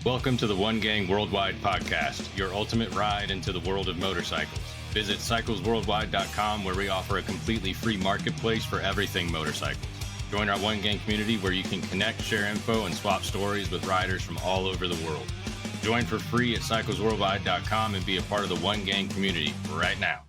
Welcome to the One Gang Worldwide podcast, your ultimate ride into the world of motorcycles. Visit cyclesworldwide.com where we offer a completely free marketplace for everything motorcycles. Join our One Gang community where you can connect, share info, and swap stories with riders from all over the world. Join for free at cyclesworldwide.com and be a part of the One Gang community right now.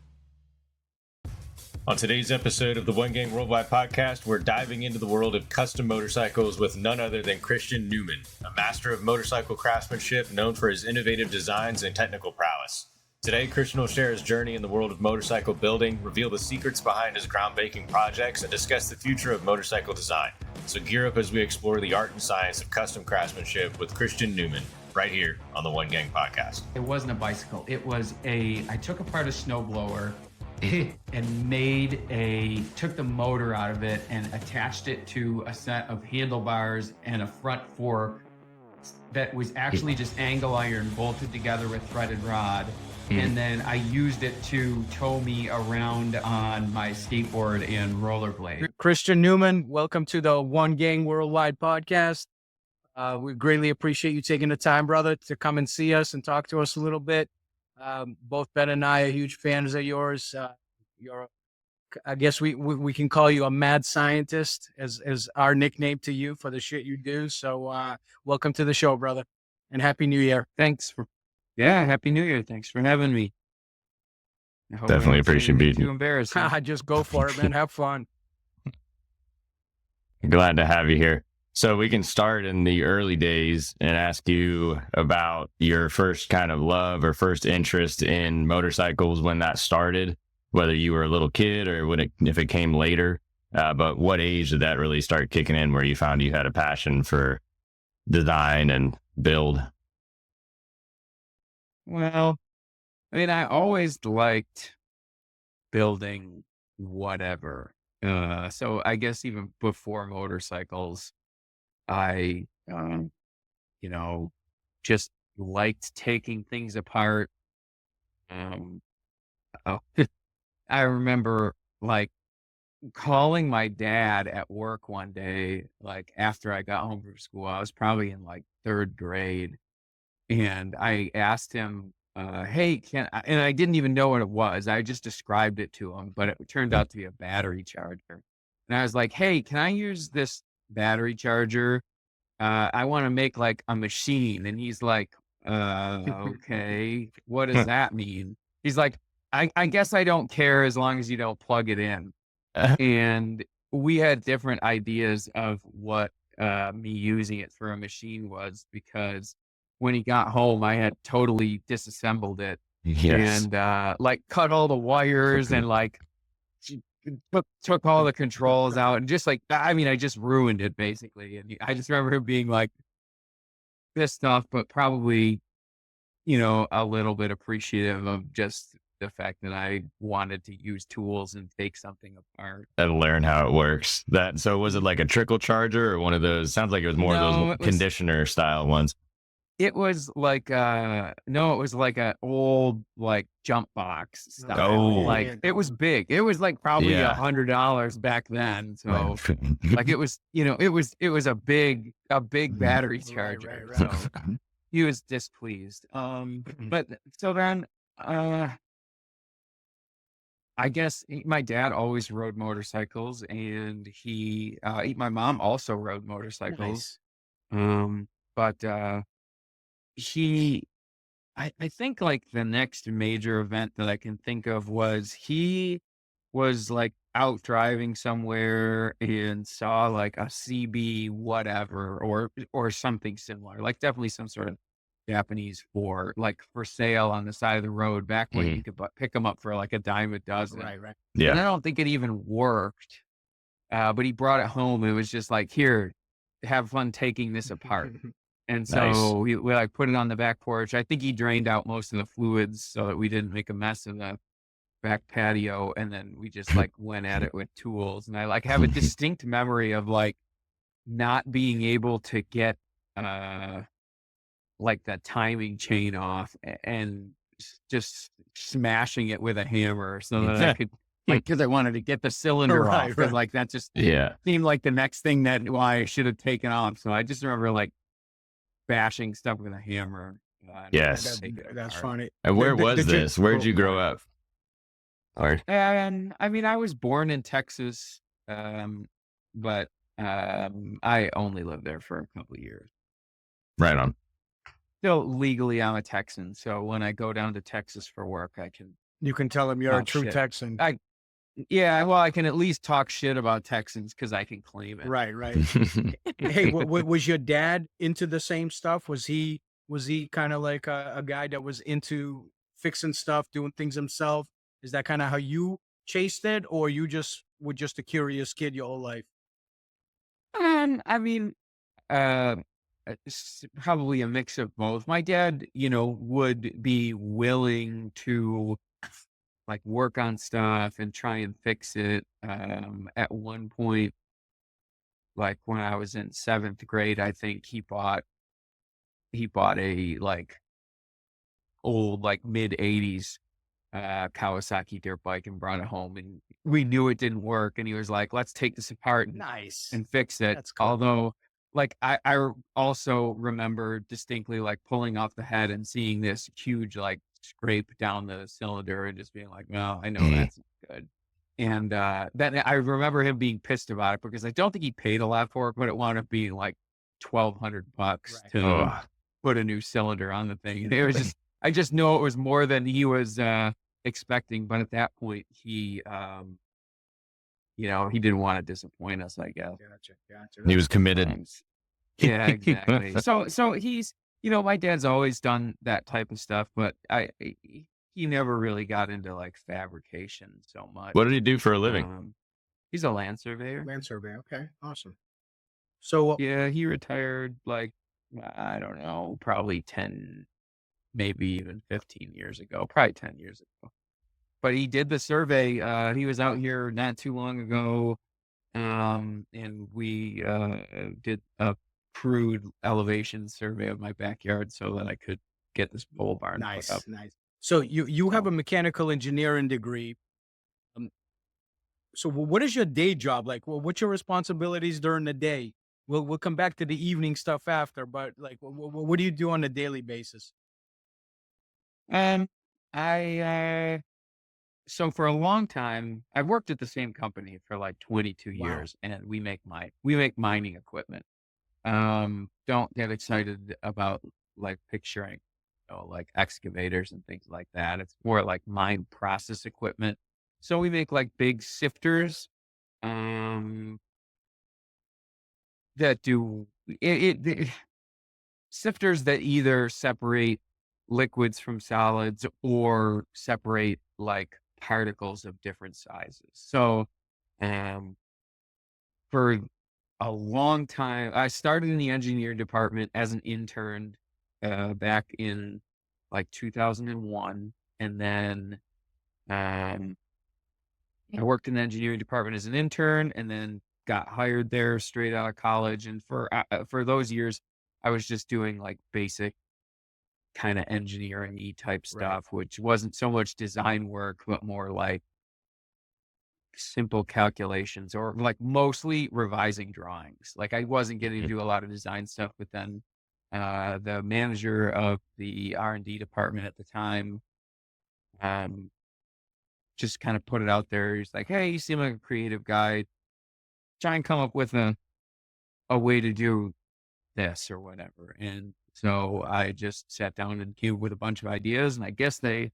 On today's episode of the One Gang Worldwide podcast, we're diving into the world of custom motorcycles with none other than Christian Newman, a master of motorcycle craftsmanship known for his innovative designs and technical prowess. Today, Christian will share his journey in the world of motorcycle building, reveal the secrets behind his groundbreaking projects, and discuss the future of motorcycle design. So gear up as we explore the art and science of custom craftsmanship with Christian Newman, right here on the One Gang podcast. It wasn't a bicycle. It was I took apart a snowblower and took the motor out of it and attached it to a set of handlebars and a front fork that was actually just angle iron bolted together with threaded rod. And then I used it to tow me around on my skateboard and rollerblade. Christian Newman, welcome to the One Gang Worldwide podcast. We greatly appreciate you taking the time, brother, to come and see us and talk to us a little bit. Both Ben and I are huge fans of yours. I guess we can call you a mad scientist as our nickname to you for the shit you do. So welcome to the show, brother, and Happy New Year. Happy New Year. Thanks for having me. Definitely appreciate being too embarrassed. Just go for it, man. Have fun. Glad to have you here. So we can start in the early days and ask you about your first kind of love or first interest in motorcycles, when that started, whether you were a little kid or if it came later. But what age did that really start kicking in where you found you had a passion for design and build? Well, I mean, I always liked building whatever. So I guess even before motorcycles, I, just liked taking things apart. I remember calling my dad at work one day, after I got home from school. I was probably in third grade. And I asked him, hey, and I didn't even know what it was. I just described it to him, but it turned out to be a battery charger. And I was like, hey, can I use this battery charger? I want to make a machine. And he's like, okay, what does that mean? He's like, I guess I don't care as long as you don't plug it in. And we had different ideas of what me using it for a machine was, because when he got home, I had totally disassembled it. Yes. And cut all the wires and took all the controls out and just I just ruined it basically. And I just remember him being pissed off, but probably, a little bit appreciative of just the fact that I wanted to use tools and take something apart And learn how it works. So was it like a trickle charger or one of those? Sounds like it was more of those conditioner style ones. It was it was an old jump box stuff. Oh, it was big. It was probably $100 back then. So it was a big battery charger. Right. So he was displeased. But so then I guess my dad always rode motorcycles, and my mom also rode motorcycles. Nice. But I think the next major event that I can think of was he was out driving somewhere and saw a CB whatever or something similar, definitely some sort of Japanese for sale on the side of the road back when you could pick them up for a dime a dozen. Right. yeah. And I don't think it even worked. But he brought it home. It was just here, have fun taking this apart. And so Nice. we put it on the back porch. I think he drained out most of the fluids so that we didn't make a mess in the back patio. And then we just went at it with tools. And I have a distinct memory of not being able to get that timing chain off and just smashing it with a hammer so that I could because I wanted to get the cylinder off. Because that just seemed like the next thing that I should have taken off. So I just remember bashing stuff with a hammer. Yes. That's funny. And where The was this? Where did you grow up? Or And I mean, I was born in Texas, but I only lived there for a couple of years. right on. Still legally, I'm a Texan, so when I go down to Texas for work, I can You can tell him you're a talk true shit. Texan. Yeah, well, I can at least talk shit about Texans because I can claim it. Right. Hey, was your dad into the same stuff? Was he kind of like a guy that was into fixing stuff, doing things himself? Is that kind of how you chased it, or you were just a curious kid your whole life? I mean, uh, probably a mix of both. My dad, would be willing to like work on stuff and try and fix it. At one point, like when I was in 7th grade, I think he bought a like old like mid 80s Kawasaki dirt bike and brought it home, and we knew it didn't work, and he was like, let's take this apart Nice. and fix it. That's cool. Although like I also remember distinctly like pulling off the head and seeing this huge like scrape down the cylinder and just being like, well, I know that's not good. And then I remember him being pissed about it because I don't think he paid a lot for it, but it wound up being like $1,200 Right. to put a new cylinder on the thing. And it was just, I just know it was more than he was expecting. But at that point, he didn't want to disappoint us, I guess. Gotcha. He was committed. Yeah, exactly. So he's, my dad's always done that type of stuff, but he never really got into like fabrication so much. What did he do for a living? He's a land surveyor. Land survey. Okay, awesome. So Yeah, he retired like, I don't know, probably 10, maybe even 15 years ago, probably 10 years ago. But he did the survey. He was out here not too long ago. And we did a crude elevation survey of my backyard so that I could get this pole barn put up. nice. So you have a mechanical engineering degree. So what is your day job like? Well, what's your responsibilities during the day? We'll come back to the evening stuff after, but like, what do you do on a daily basis? I so for a long time, I've worked at the same company for like 22 Wow. years, and we make mining equipment. Don't get excited about like picturing, like excavators and things like that. It's more like mine process equipment. So we make like big sifters, that do sifters that either separate liquids from solids or separate like particles of different sizes. So, for a long time, I started in the engineering department as an intern, back in like 2001. And then, I worked in the engineering department as an intern and then got hired there straight out of college. And for those years, I was just doing like basic kind of engineering-y type stuff, which wasn't so much design work, but more like simple calculations or like mostly revising drawings. Like I wasn't getting to do a lot of design stuff, but then the manager of the R&D department at the time just kind of put it out there. He's like, hey, you seem like a creative guy. Try and come up with a way to do this or whatever. And so I just sat down and came up with a bunch of ideas, and I guess they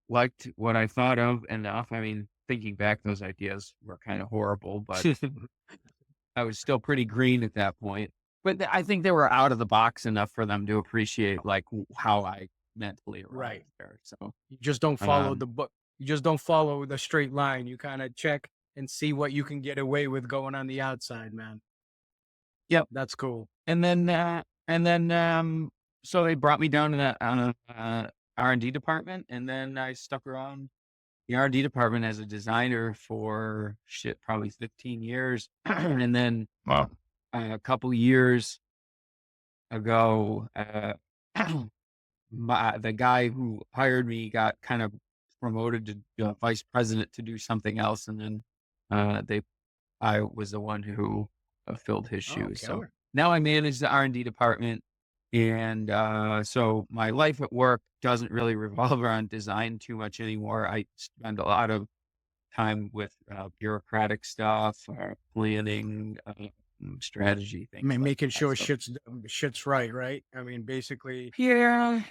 liked what I thought of enough. I mean, thinking back, those ideas were kind of horrible, but I was still pretty green at that point. But I think they were out of the box enough for them to appreciate like how I mentally arrived there. So you just don't follow the book. You just don't follow the straight line. You kind of check and see what you can get away with going on the outside, man. Yep, that's cool. And then so they brought me down to that R&D department, and then I stuck around the R&D department as a designer for probably 15 years. And then a couple years ago, the guy who hired me got kind of promoted to vice president to do something else, and then I was the one who filled his shoes. So now I manage the R&D department And so my life at work doesn't really revolve around design too much anymore. I spend a lot of time with bureaucratic stuff, planning, strategy, I things mean, like making that. sure So shit's right? I mean, basically, yeah,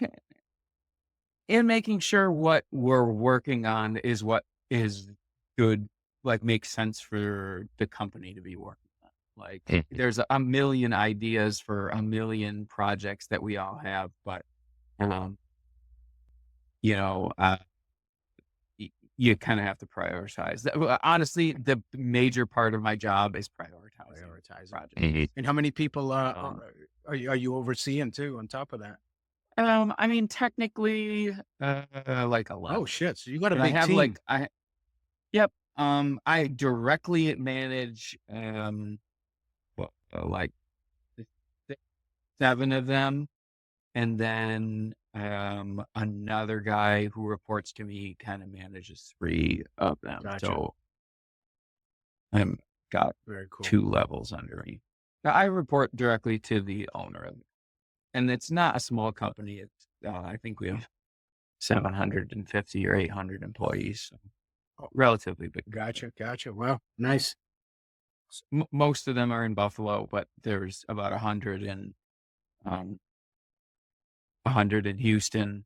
and making sure what we're working on is what is good, like makes sense for the company to be working on. Like there's a million ideas for a million projects that we all have, but um, you know, you kind of have to prioritize. Honestly, the major part of my job is prioritizing projects. and how many people Um, are you overseeing too? On top of that, I mean, technically, like oh 11, shit! So you got a but I big have team. yep. I directly manage, like 7 of them. And then, another guy who reports to me kind of manages 3 of them. Gotcha. So I'm got Very cool. 2 levels under me. Now, I report directly to the owner of it, and it's not a small company. It's, I think we have 750 or 800 employees, so Oh, relatively big. gotcha. Wow, nice. Most of them are in Buffalo, but there's about 100 in Houston,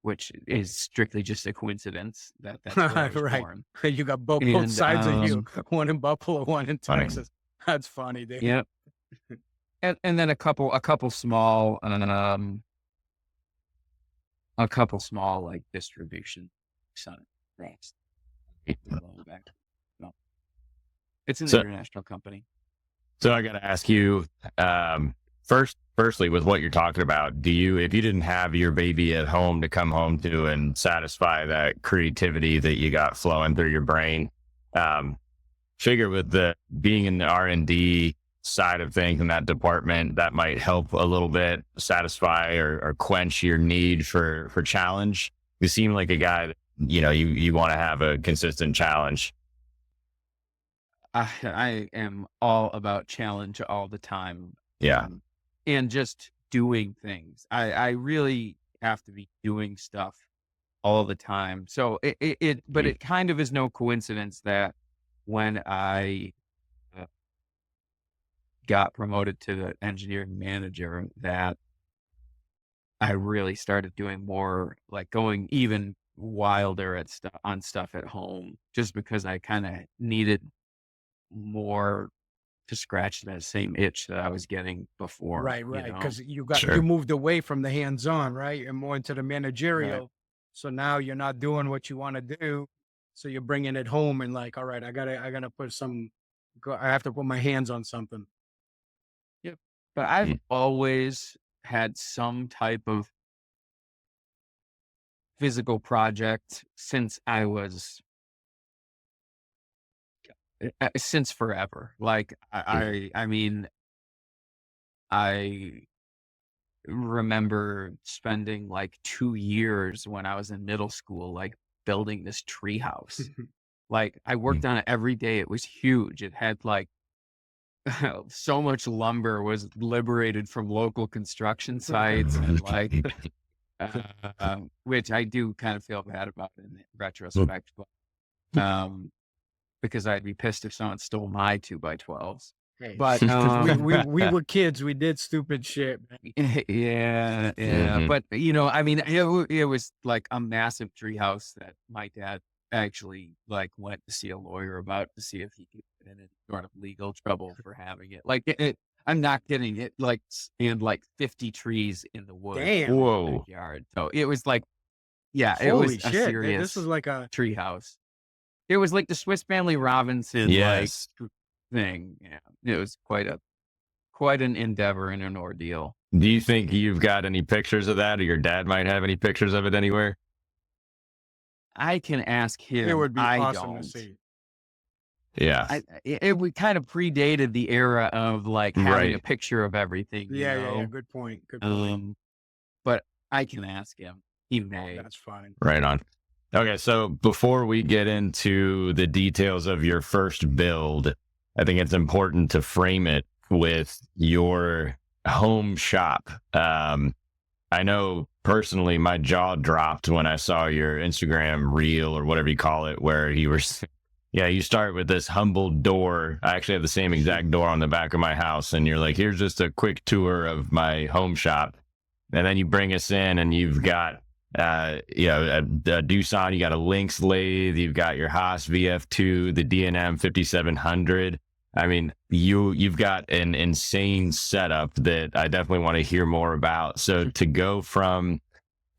which is strictly just a coincidence that that's where I was Right. born. You got both And, sides of you. One in Buffalo, one in Funny. Texas. That's funny, dude. Yep. And then a couple small, like distribution centers. No, it's an So- international company. So I got to ask you, firstly, with what you're talking about, if you didn't have your baby at home to come home to and satisfy that creativity that you got flowing through your brain, figure with the being in the R&D side of things in that department, that might help a little bit satisfy or quench your need for challenge. You seem like a guy that, you want to have a consistent challenge. I am all about challenge all the time. Yeah. And just doing things. I really have to be doing stuff all the time. So it kind of is no coincidence that when I got promoted to the engineering manager, that I really started doing more, like going even wilder on stuff at home, just because I kind of needed more to scratch that same itch that I was getting before. Right. you know? Because you Sure. moved away from the hands-on, right, and more into the managerial. Right. So now you're not doing what you want to do. So you're bringing it home and like, all right, I gotta put I have to put my hands on something. Yep. But I've always had some type of physical project since I was since forever. Like I mean, I remember spending like 2 years when I was in middle school, like building this tree house. Like I worked on it every day. It was huge. It had like so much lumber was liberated from local construction sites, and like which I do kind of feel bad about in retrospect, but because I'd be pissed if someone stole my 2x12s. Hey, But we were kids. We did stupid shit. Man. yeah. Mhm. But I mean, it was like a massive treehouse that my dad actually like went to see a lawyer about to see if he could get in any sort of legal trouble for having it. Like I'm not kidding. It like and like 50 trees in the woods. Damn. in the Whoa. backyard. So it was like, yeah, it Holy was a shit! Man, serious this was like a treehouse. It was like the Swiss Family Robinson Yes. like thing. Yeah, it was quite an endeavor and an ordeal. Do you think you've got any pictures of that, or your dad might have any pictures of it anywhere? I can ask him. it would be I awesome don't. to see. Yeah. It kind of predated the era of like having a Right. picture of everything. Yeah. Good point. Good point. But I can ask him. He may. That's fine. Right on. Okay, so before we get into the details of your first build, I think it's important to frame it with your home shop. I know personally my jaw dropped when I saw your Instagram reel or whatever you call it, where you were, yeah, you start with this humble door. I actually have the same exact door on the back of my house. And you're like, here's just a quick tour of my home shop. And then you bring us in and you've got, a Doosan, you got a Lynx lathe, you've got your Haas VF2, the D&M 5700. I mean, you've got an insane setup that I definitely want to hear more about. So to go from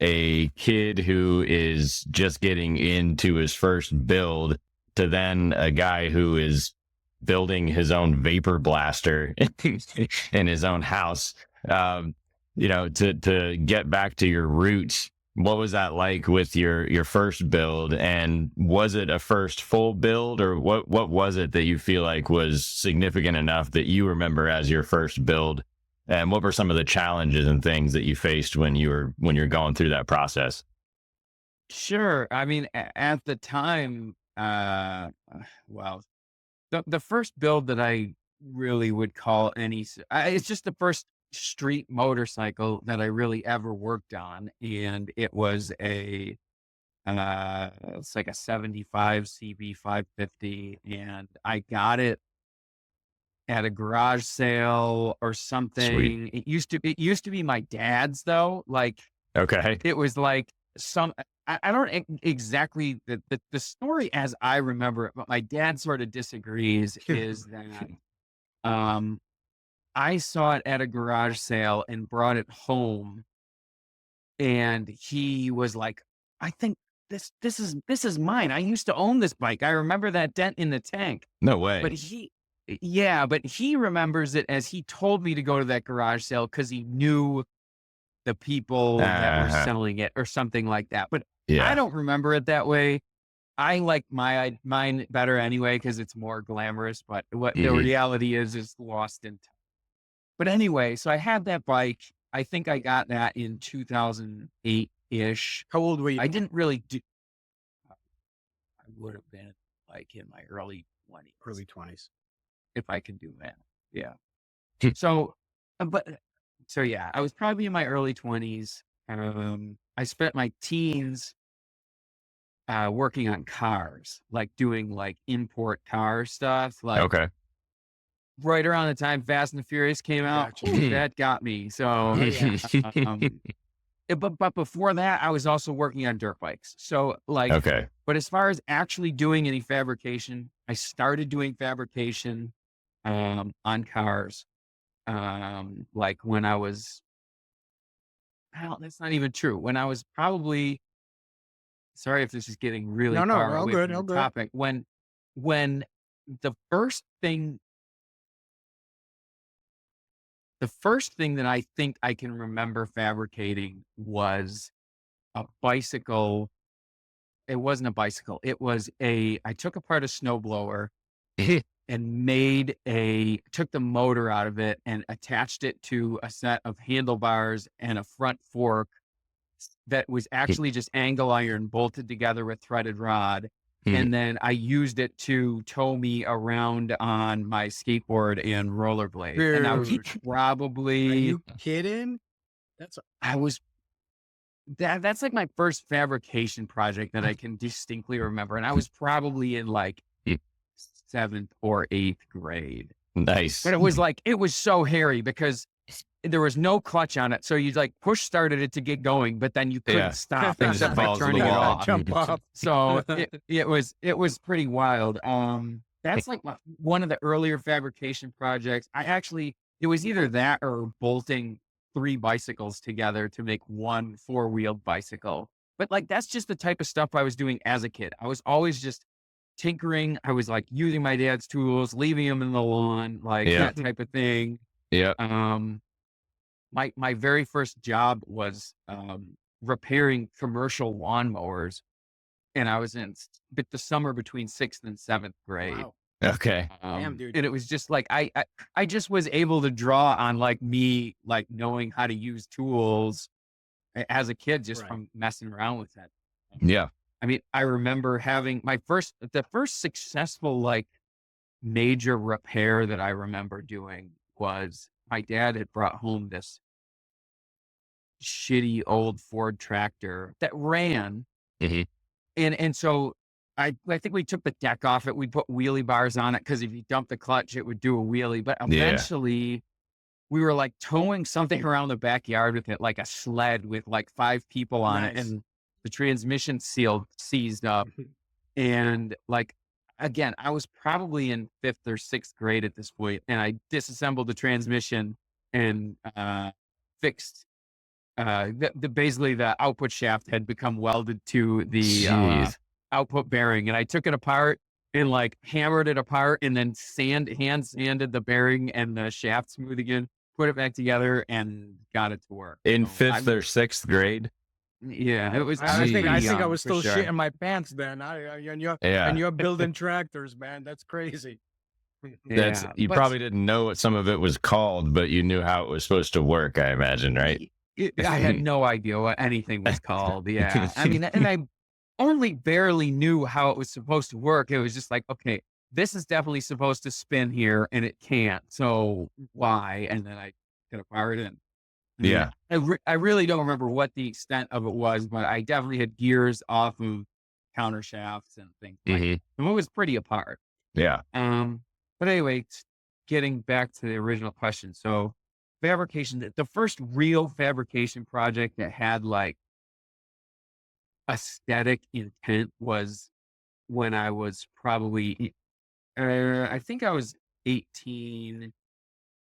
a kid who is just getting into his first build to then a guy who is building his own vapor blaster in his own house, to get back to your roots. What was that like with your first build, and was it a first full build, or what was it that you feel like was significant enough that you remember as your first build, and what were some of the challenges and things that you faced when you're going through that process? Sure. I mean, at the time, well, the first build that I really would call it's just the first street motorcycle that I really ever worked on. And it was it's like a 75 CB 550. And I got it at a garage sale or something. Sweet. It used to be my dad's though. Like, Okay. it was like I don't exactly the story as I remember it, but my dad sort of disagrees is that, I saw it at a garage sale and brought it home, and he was like, "I think this is mine. I used to own this bike. I remember that dent in the tank." No way. But he remembers it as he told me to go to that garage sale because he knew the people that were selling it or something like that. But Yeah. I don't remember it that way. I like mine better anyway because it's more glamorous. But what the reality is lost in time. But anyway, so I had that bike. I think I got that in 2008-ish. How old were you? I didn't really do. I would have been like in my early 20s. Early 20s. If I can do that. Yeah. Hmm. So yeah, I was probably in my early 20s. I spent my teens working on cars, like doing like import car stuff. Like, Okay. right around the time Fast and the Furious came out, Gotcha. that got me. So, but before that, I was also working on dirt bikes. So like, Okay. but as far as actually doing any fabrication, I started doing fabrication on cars. Like when I was, well, that's not even true. When I was probably, sorry if this is getting really No, far all away good, from all the good. topic. When the first thing that I think I can remember fabricating was a bicycle. It wasn't a bicycle. It was I took apart a snowblower and took the motor out of it and attached it to a set of handlebars and a front fork that was actually just angle iron bolted together with threaded rod. And then I used it to tow me around on my skateboard and rollerblade. And I was Dude, are probably, you kidding? That's that's like my first fabrication project that I can distinctly remember. And I was probably in like 7th or 8th grade. Nice. But it was so hairy because there was no clutch on it. So you like push started it to get going, but then you couldn't stop It just except by falls to the turning it wall. off. jump off. So it was pretty wild. That's like one of the earlier fabrication projects. It was either that or bolting 3 bicycles together to make one 4-wheeled bicycle. But like, that's just the type of stuff I was doing as a kid. I was always just tinkering. I was like using my dad's tools, leaving them in the lawn, like that type of thing. Yeah. My very first job was repairing commercial lawnmowers, and I was in the summer between 6th and 7th grade. Wow. Okay. Damn, dude. And it was just like I just was able to draw on like me like knowing how to use tools as a kid just from messing around with that. Yeah. I mean, I remember having the first successful like major repair that I remember doing was my dad had brought home this shitty old Ford tractor that ran. Mhm. And so I think we took the deck off it. We put wheelie bars on it because if you dump the clutch, it would do a wheelie. But Yeah. eventually we were like towing something around the backyard with it, like a sled with like 5 people on it. Nice. And the transmission seized up. And like, again, I was probably in 5th or 6th grade at this point, and I disassembled the transmission and fixed basically the output shaft had become welded to the Jeez. output bearing, and I took it apart and like hammered it apart and then hand sanded the bearing and the shaft smooth again, put it back together and got it to work. In So 5th or 6th grade? yeah, it was. I think I young, was for still sure. shitting my pants then. And Yeah. you're building tractors, man. That's crazy. That's Yeah, you but probably didn't know what some of it was called, but you knew how it was supposed to work, I imagine, right? I had no idea what anything was called. Yeah. I mean, and I only barely knew how it was supposed to work. It was just like, okay, this is definitely supposed to spin here and it can't. So why? And then I get apart and Yeah. I really don't remember what the extent of it was, but I definitely had gears off of counter shafts and things like Mhm. that. And it was pretty apart. Yeah. But anyway, getting back to the original question. So fabrication, the first real fabrication project that had like aesthetic intent was when I was probably, I think I was 18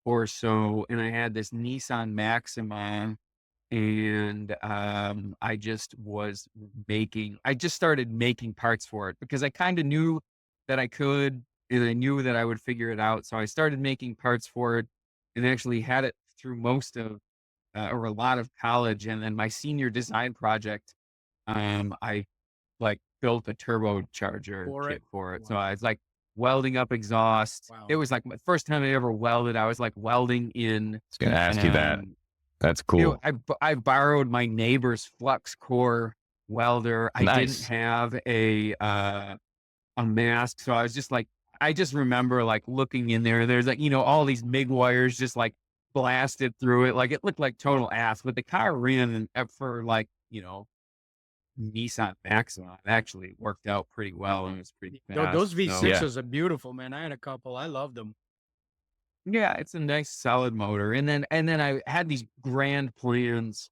or so, and I had this Nissan Maxima, and I just started making parts for it because I kind of knew that I could, and I knew that I would figure it out. So I started making parts for it, and actually had it through most of or a lot of college, and then my senior design project, I like built a turbocharger kit for it. So I was like welding up exhaust. Wow. It was like my first time I ever welded. I was like welding in. I was going to ask you that. That's cool. I borrowed my neighbor's flux core welder. I Nice. didn't have a mask, so I was just like, I just remember like looking in there. There's like all these MIG wires just like blasted through it. Like it looked like total ass. But the car ran for like Nissan Maxima. It actually worked out pretty well and it was pretty fast. Those V6s So, are beautiful, man. I had a couple. I love them. yeah, it's a nice solid motor. And then I had these grand plans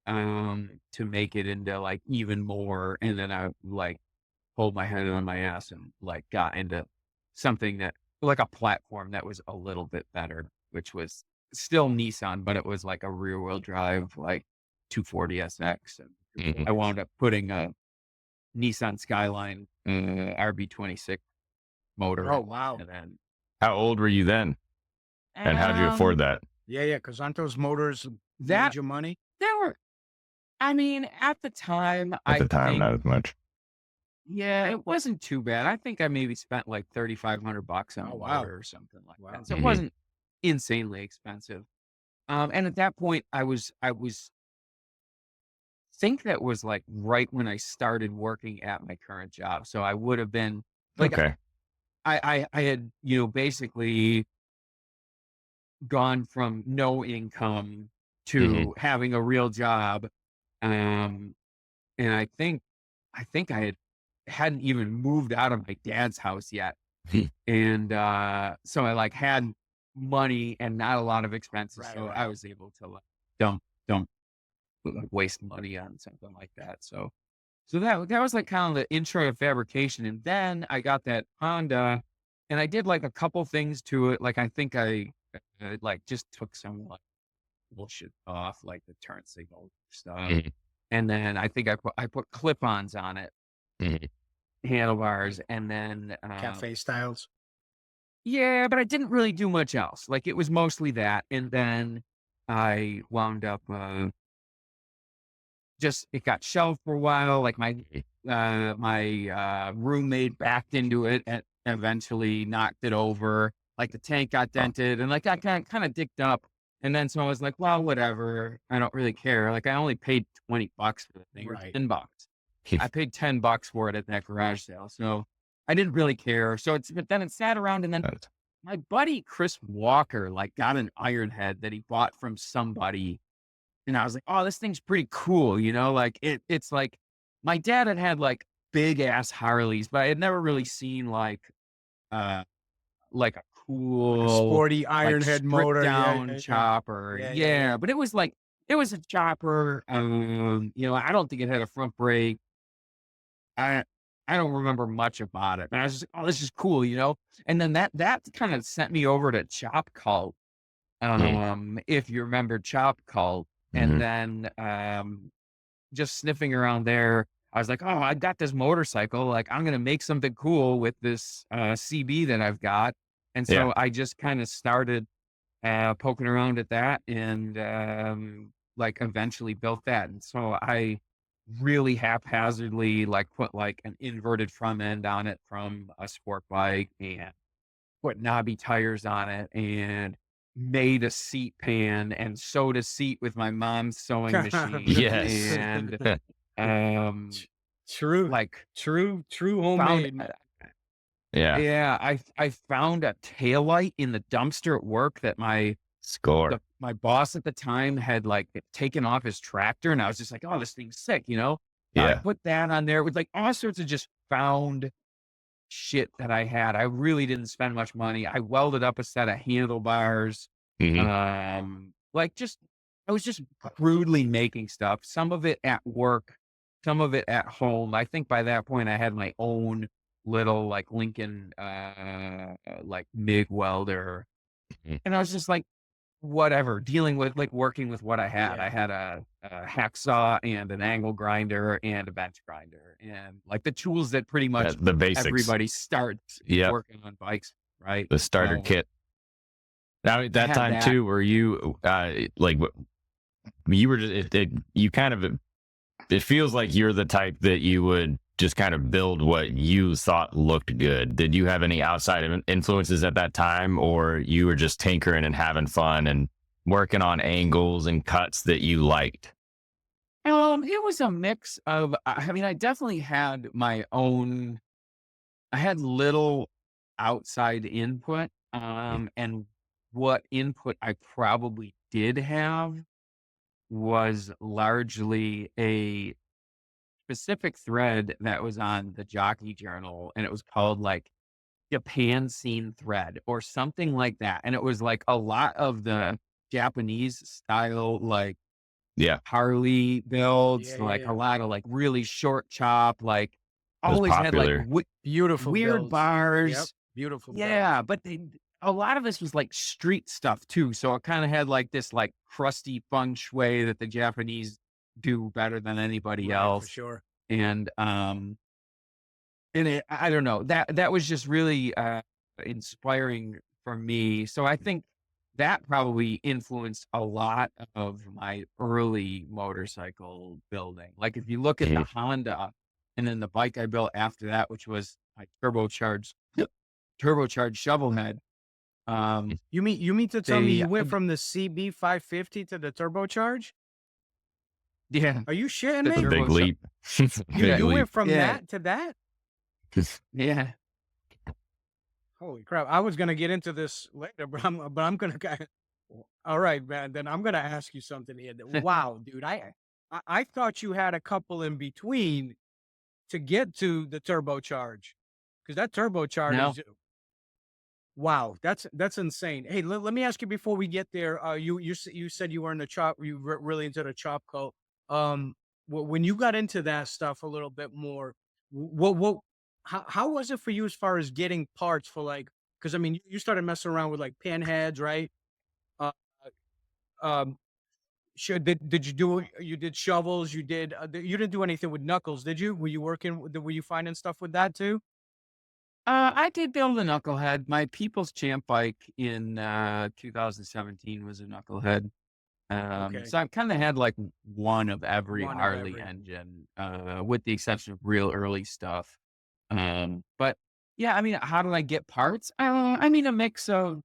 to make it into like even more. And then I like pulled my head on my ass and like got into something that like a platform that was a little bit better, which was still Nissan, but it was like a rear wheel drive, like 240 SX. And Mhm. I wound up putting a Nissan Skyline RB26 motor. Oh, wow. And then How old were you then? And how'd you afford that? Yeah. Because aren't those motors that major money? there were, I mean, at the time, At the time, think, not as much. yeah, it wasn't too bad. I think I maybe spent like $3,500 on Oh, a wow. motor or something like Wow. that. So Mhm. it wasn't insanely expensive. And at that point, I think that was like right when I started working at my current job. So I would have been like, Okay. I had, basically gone from no income to having a real job. And I think I hadn't even moved out of my dad's house yet. And so I like had money and not a lot of expenses. Right, So right. I was able to like don't like, waste money on something like that. So that was like kind of the intro to fabrication. And then I got that Honda and I did like a couple things to it. Like I think I like just took some like bullshit off, like the turn signal stuff. Mhm. And then I think I put clip-ons on it, Mhm. handlebars, and then Cafe styles. yeah, but I didn't really do much else. Like it was mostly that. And then I wound up just it got shelved for a while. Like my roommate backed into it and eventually knocked it over. Like the tank got dented and like I kind of dicked up. And then so I was like, well, whatever. I don't really care. Like I only paid $20 for the thing, or Right. $10. I paid $10 for it at that garage sale. So I didn't really care. But then it sat around and then my buddy Chris Walker like got an iron head that he bought from somebody, and I was like, oh, this thing's pretty cool, like it's like my dad had like big ass Harleys, but I had never really seen uh like a Like a cool, sporty like iron head stripped motor. Yeah, down yeah, yeah. chopper. Yeah, yeah, Yeah, yeah. but it was like it was a chopper. I don't think it had a front brake. I I don't remember much about it. And I was just like, oh, this is cool. And then that kind of sent me over to Chop Cult. If you remember Chop Cult. And Mhm. then just sniffing around there, I was like, oh, I got this motorcycle. Like, I'm gonna make something cool with this CB that I've got. And Yeah. so I just kind of started poking around at that, and like eventually built that. And so I really haphazardly like put like an inverted front end on it from a sport bike, and put knobby tires on it, and made a seat pan and sewed a seat with my mom's sewing machine, Yes. and um True, like true found homemade. Yeah. yeah, I found a taillight in the dumpster at work that Score. my boss at the time had like taken off his tractor, and I was just like, oh, this thing's sick. So I Yeah. put that on there with like all sorts of just found shit that I had. I really didn't spend much money. I welded up a set of handlebars. Mhm. Like just I was just crudely making stuff. Some of it at work, some of it at home. I think by that point I had my own little like Lincoln like MIG welder. Mhm. And I was just like, whatever, dealing with like working with what I had. Yeah. I had a hacksaw and an angle grinder and a bench grinder, and like the tools that pretty much The basics. everybody starts Yep. working on bikes, right? The starter So kit. Now at I that had time that. too, were you like you were just you kind of it feels like you're the type that you would just kind of build what you thought looked good. Did you have any outside influences at that time, or you were just tinkering and having fun and working on angles and cuts that you liked? It was a mix of, I mean, I definitely had my own, I had little outside input. And what input I probably did have was largely a specific thread that was on the Jockey Journal, and it was called like Japan Scene Thread or something like that. And it was like a lot of the Japanese style, like Yeah, Harley builds, Yeah, yeah, like yeah. a lot of like really short chop, like it was always had like popular. Beautiful weird builds. Yep, bars. beautiful builds. Yeah, but a lot of this was like street stuff too. So it kind of had like this like crusty feng shui that the Japanese do better than anybody Right, for else. sure. And I don't know, that was just really inspiring for me. So I think that probably influenced a lot of my early motorcycle building. Like if you look at the Mhm. Honda, and then the bike I built after that, which was my turbocharged shovelhead. You mean to tell me They you went from the CB 550 to the turbocharge? Yeah, Are you shitting the It's a me? big turbo leap. Big You leap. went from Yeah. that to that? yeah. Holy crap! I was gonna get into this later, but I'm gonna. All right, man. Then I'm gonna ask you something here. Wow, dude, I thought you had a couple in between to get to the turbocharge, because that turbocharge No. is wow. That's insane. Hey, let me ask you before we get there. You said you were in the chop. You were really into the chop code. Um, when you got into that stuff a little bit more, what how was it for you as far as getting parts for like? Because I mean, you started messing around with like pin heads, right? Uh, um, did you do you did shovels? You didn't do anything with knuckles, did you? Were you were you finding stuff with that too? I did build a knucklehead. My People's Champ bike in 2017 was a knucklehead. Okay, So I've kind of had like one of every one of Harley every. engine, with the exception of real early stuff. But yeah, I mean, how did I get parts? I mean, a mix of,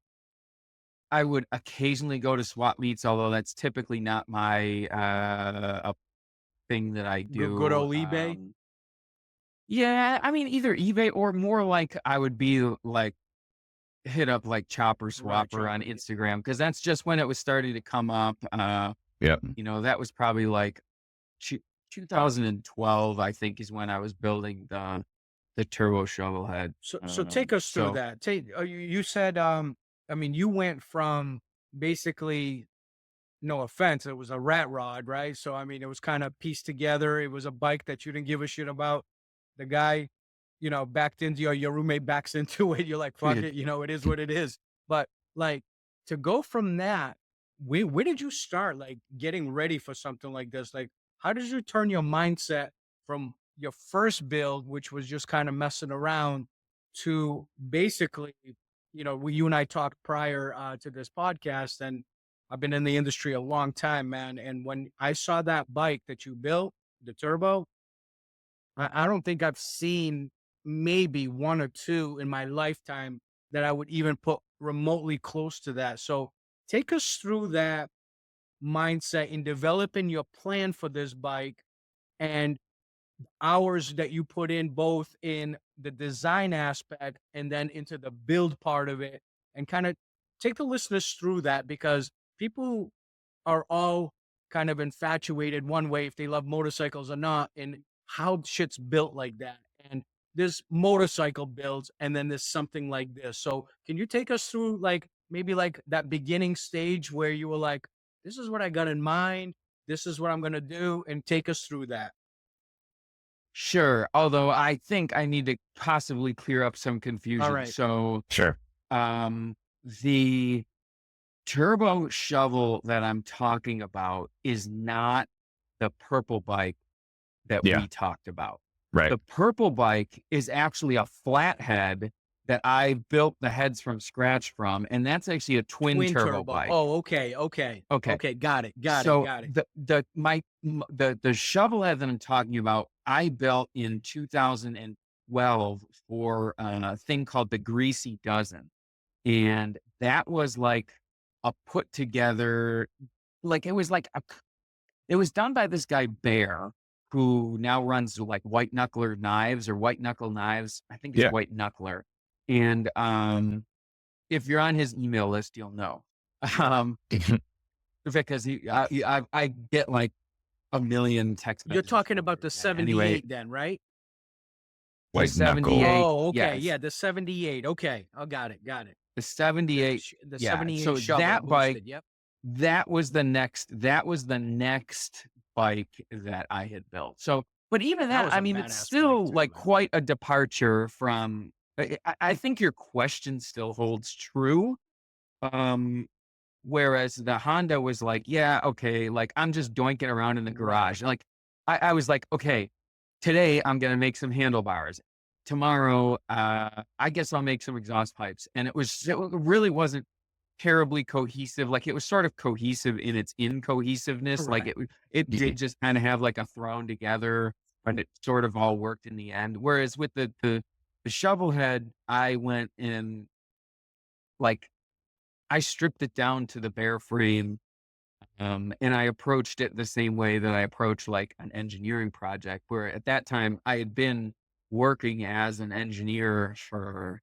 I would occasionally go to swap meets, although that's typically not my a thing that I Good do. old eBay. Yeah, I mean, either eBay or more like I would be like hit up like Chopper Swapper on Instagram, because that's just when it was starting to come up. Yep. That was probably like 2012, I think, is when I was building the turbo shovel head. So take us through that. You said, I mean, you went from basically, no offense, it was a rat rod, right? So, I mean, it was kind of pieced together. It was a bike that you didn't give a shit about. The guy, backed into your roommate backs into it. You're like, fuck it, it is what it is. But like, to go from that, where did you start like getting ready for something like this? Like, how did you turn your mindset from your first build, which was just kind of messing around, to basically, you and I talked prior to this podcast, and I've been in the industry a long time, man. And when I saw that bike that you built, the turbo, I don't think I've seen maybe one or two in my lifetime that I would even put remotely close to that. So take us through that mindset in developing your plan for this bike, and hours that you put in both in the design aspect and then into the build part of it, and kind of take the listeners through that, because people are all kind of infatuated one way, if they love motorcycles or not, and how shit's built like that. And there's motorcycle builds, and then there's something like this. So can you take us through like maybe like that beginning stage where you were like, this is what I got in mind, this is what I'm going to do, and take us through that. Sure. Although I think I need to possibly clear up some All confusion. right. So, Sure. the turbo shovel that I'm talking about is not the purple bike that Yeah. we talked about. Right. The purple bike is actually a flathead that I built the heads from scratch from, and that's actually a twin turbo bike. Oh, okay. Got it. So the shovel head that I'm talking about, I built in 2012 for a thing called the Greasy Dozen, and that was like a put together, like it was done by this guy Bear, who now runs like White Knuckle Knives. I think it's Yeah. White Knuckler. And if you're on his email list, you'll know. Because I get like a million text You're messages. talking about the 78 Anyway, then, right? White the 78. Oh, okay. Yes. Yeah, the 78. Okay. Oh, got it. The 78. The Yeah. 78 So shovel that boosted, bike, yep. that was the next bike that I had built. So, but even That that, was a I mean, it's badass still bike too, like man. quite a departure from, I think your question still holds true. Whereas the Honda was like, yeah, okay, like I'm just doinking around in the garage. Like I was like, okay, today I'm going to make some handlebars. Tomorrow, I guess I'll make some exhaust pipes. And it really wasn't terribly cohesive. Like it was sort of cohesive in its incohesiveness. Like it did just kind of have like a thrown together, but it sort of all worked in the end. Whereas with the shovel head, I went in, like, I stripped it down to the bare frame, and I approached it the same way that I approach like an engineering project, where at that time I had been working as an engineer for,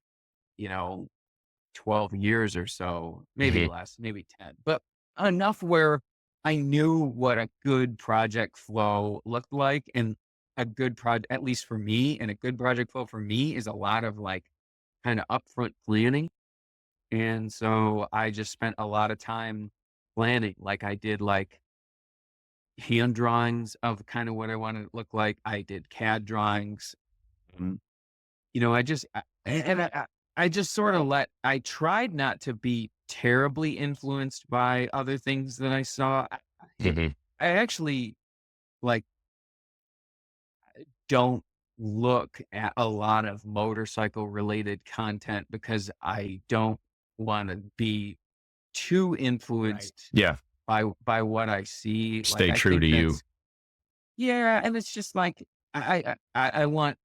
12 years or so, maybe less, maybe 10, but enough where I knew what a good project flow looked like. And a good project, at least for me, and a good project flow for me is a lot of like kind of upfront planning. And so I just spent a lot of time planning. Like I did like hand drawings of kind of what I wanted it to look like. I did CAD drawings. Um, I just sort of I tried not to be terribly influenced by other things that I saw. I actually like don't look at a lot of motorcycle related content because I don't want to be too influenced Yeah. by what I see. Stay Like, I true think to you. that's- Yeah, and it's just like I want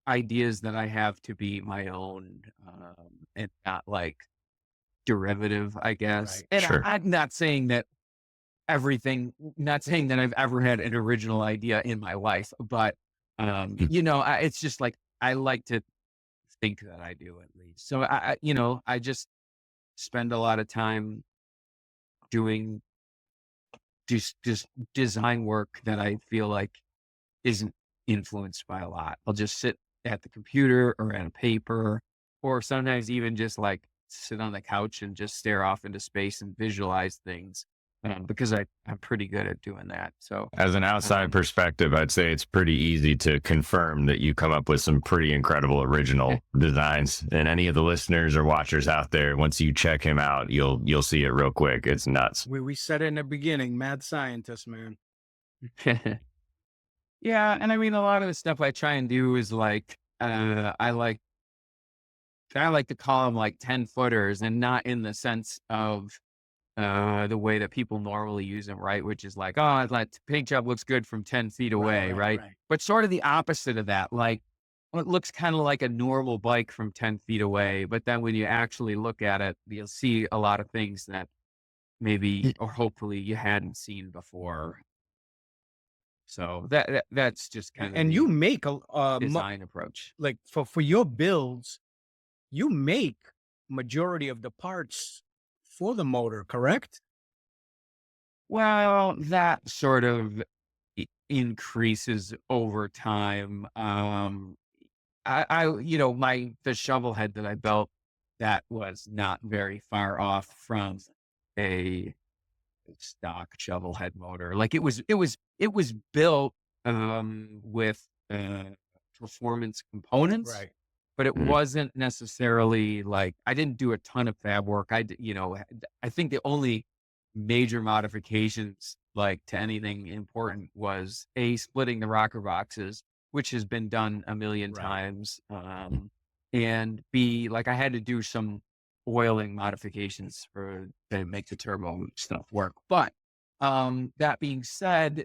ideas that I have to be my own, and not like derivative, I guess. Right. And Sure. I'm not saying that not saying that I've ever had an original idea in my life, but it's just like I like to think that I do at least. So I just spend a lot of time doing just design work that I feel like isn't influenced by a lot. I'll just sit at the computer or at a paper, or sometimes even just like sit on the couch and just stare off into space and visualize things, because I'm pretty good at doing that. So, As an outside um, perspective, I'd say it's pretty easy to confirm that you come up with some pretty incredible original designs. And any of the listeners or watchers out there, once you check him out, you'll see it real quick. It's nuts. We said it in the beginning, mad scientist, man. yeah. And I mean, a lot of the stuff I try and do is like, I like to call them like 10 footers, and not in the sense of the way that people normally use them, right? Which is like, oh, that paint job looks good from 10 feet away, right? Right. But sort of the opposite of that. Like, it looks kind of like a normal bike from 10 feet away. But then when you actually look at it, you'll see a lot of things that maybe or hopefully you hadn't seen before. So that's just kind of And you the make design approach. like for your builds, you make majority of the parts for the motor, correct? Well, that sort of increases over time. The shovel head that I built, that was not very far off from a stock shovel head motor. Like it was built with performance components, Right. but it Mhm. wasn't necessarily like, I didn't do a ton of fab work. I think the only major modifications like to anything important was splitting the rocker boxes, which has been done a million Right. times. And B, like I had to do some oiling modifications to make the turbo stuff work. But that being said,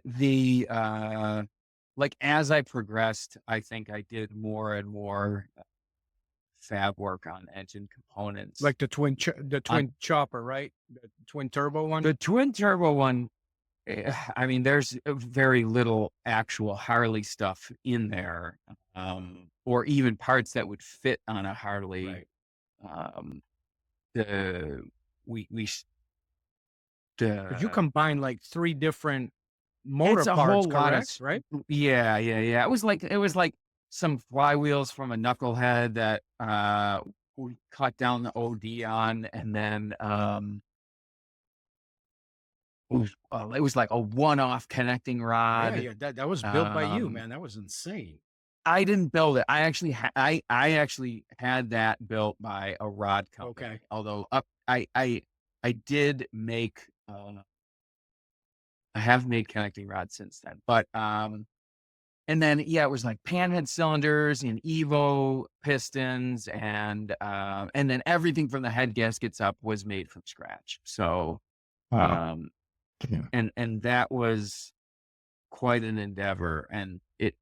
like as I progressed, I think I did more and more fab work on engine components. Like the twin chopper, right? The twin turbo one. The twin turbo one, I mean, there's very little actual Harley stuff in there, or even parts that would fit on a Harley. Right. Um, the we Because you combine like 3 different motor it's a parts, whole lot of correct? Right? yeah. It was like some flywheels from a knucklehead that we cut down the OD on, and then it was like a one-off connecting Yeah, rod. yeah. That was built by you, Um, man. That was insane. I didn't build it. I actually I actually had that built by a rod company. Okay. Although I did make I have made connecting rods since then. But and then yeah, it was like panhead cylinders and Evo pistons, and then everything from the head gaskets up was made from scratch. So Wow. um Yeah. and that was quite an endeavor, and it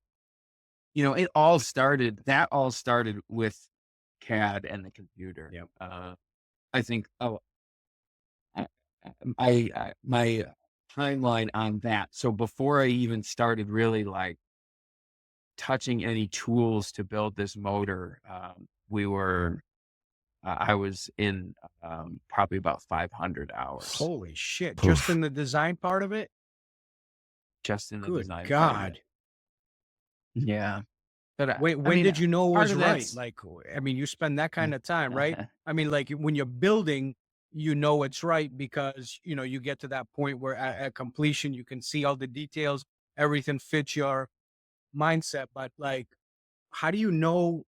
all started with CAD and the computer. Yep. I think I, my timeline on that. So before I even started really like touching any tools to build this motor, I was in probably about 500 hours Holy shit. Oof. Just in the design part of it? just in the Good design part of God. it. Yeah. But When did you know it part was of right? that's Like, I mean, you spend that kind of time, right? I mean, like when you're building, you know it's right because, you get to that point where at completion, you can see all the details, everything fits your mindset. But like, how do you know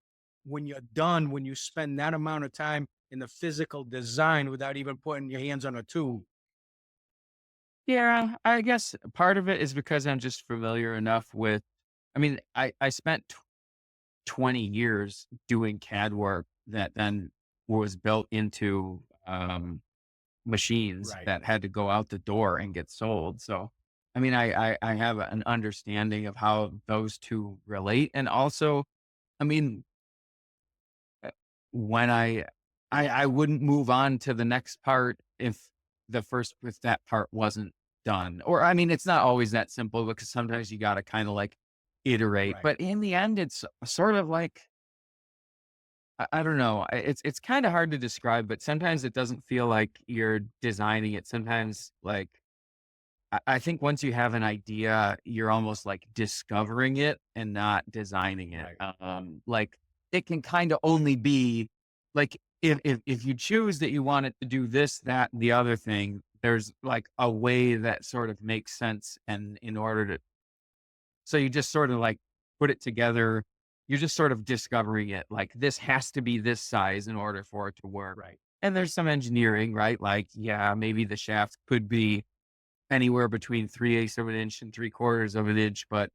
when you're done, when you spend that amount of time in the physical design without even putting your hands on a tool? Yeah, I guess part of it is because I'm just familiar enough with, I mean, I spent 20 years doing CAD work that then was built into machines Right. that had to go out the door and get sold. So, I mean, I have an understanding of how those two relate. And also, I mean, when I wouldn't move on to the next part if that part wasn't done. Or I mean, it's not always that simple because sometimes you got to kind of like iterate. Right. But in the end, it's sort of like I don't know. It's kind of hard to describe, but sometimes it doesn't feel like you're designing it. Sometimes like I think once you have an idea, you're almost like discovering it and not designing it. Right. Like it can kind of only be like if you choose that you want it to do this, that, and the other thing, there's like a way that sort of makes sense. And in order to, so you just sort of like put it together. You're just sort of discovering it. Like this has to be this size in order for it to work. Right. And there's some engineering, right? Like, yeah, maybe the shaft could be anywhere between 3/8 of an inch and 3/4 of an inch, but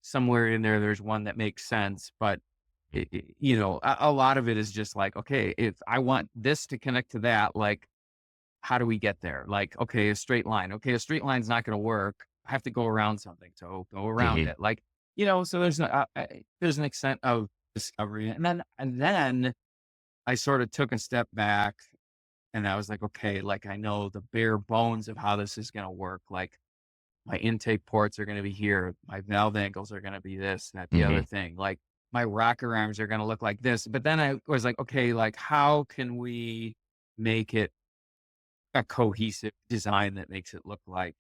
somewhere in there, there's one that makes sense. But a lot of it is just like, okay, if I want this to connect to that, like, how do we get there? Like, okay, a straight line. Okay, a straight line's not going to work. I have to go around something, so go around Hmm. it. Like, so there's an extent of discovery, and then I sort of took a step back and I was like, okay, like I know the bare bones of how this is going to work. Like my intake ports are going to be here. My valve angles are going to be this, that, the Hmm. other thing. Like my rocker arms are going to look like this. But then I was like, okay, like how can we make it a cohesive design that makes it look like,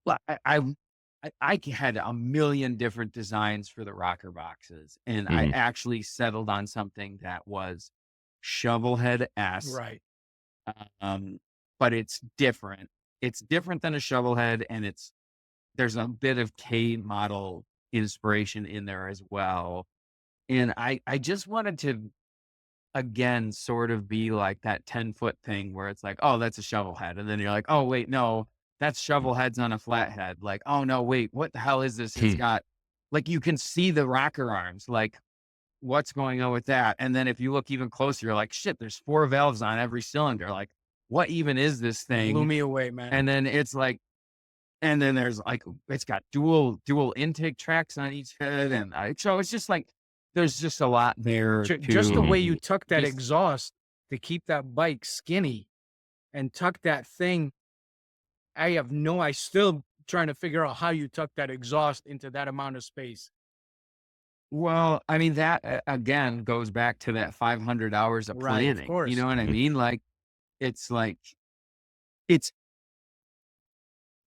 well, I had a million different designs for the rocker boxes, and I Hmm. actually settled on something that was shovelhead-esque. Right. Um, but it's different. It's different than a shovelhead, and there's a bit of K model inspiration in there as well. And I just wanted to again sort of be like that 10-foot thing where it's like, oh, that's a shovelhead. And then you're like, oh wait, no, that's shovelheads on a flathead. Like, oh no, wait, what the hell is this? It's got like you can see the rocker arms, like what's going on with that? And then if you look even closer, you're like, shit, there's 4 valves on every cylinder. Like, what even is this Blew thing? me away, man. And then it's like, and then there's like, it's got dual intake tracks on each head. And so it's just like, there's just a lot there Just the way to you tuck that just, exhaust to keep that bike skinny and tuck that thing. I still trying to figure out how you tuck that exhaust into that amount of space. well, I mean, that again goes back to that 500 hours of Right. Of planning. You course. know what I mean? Like, it's,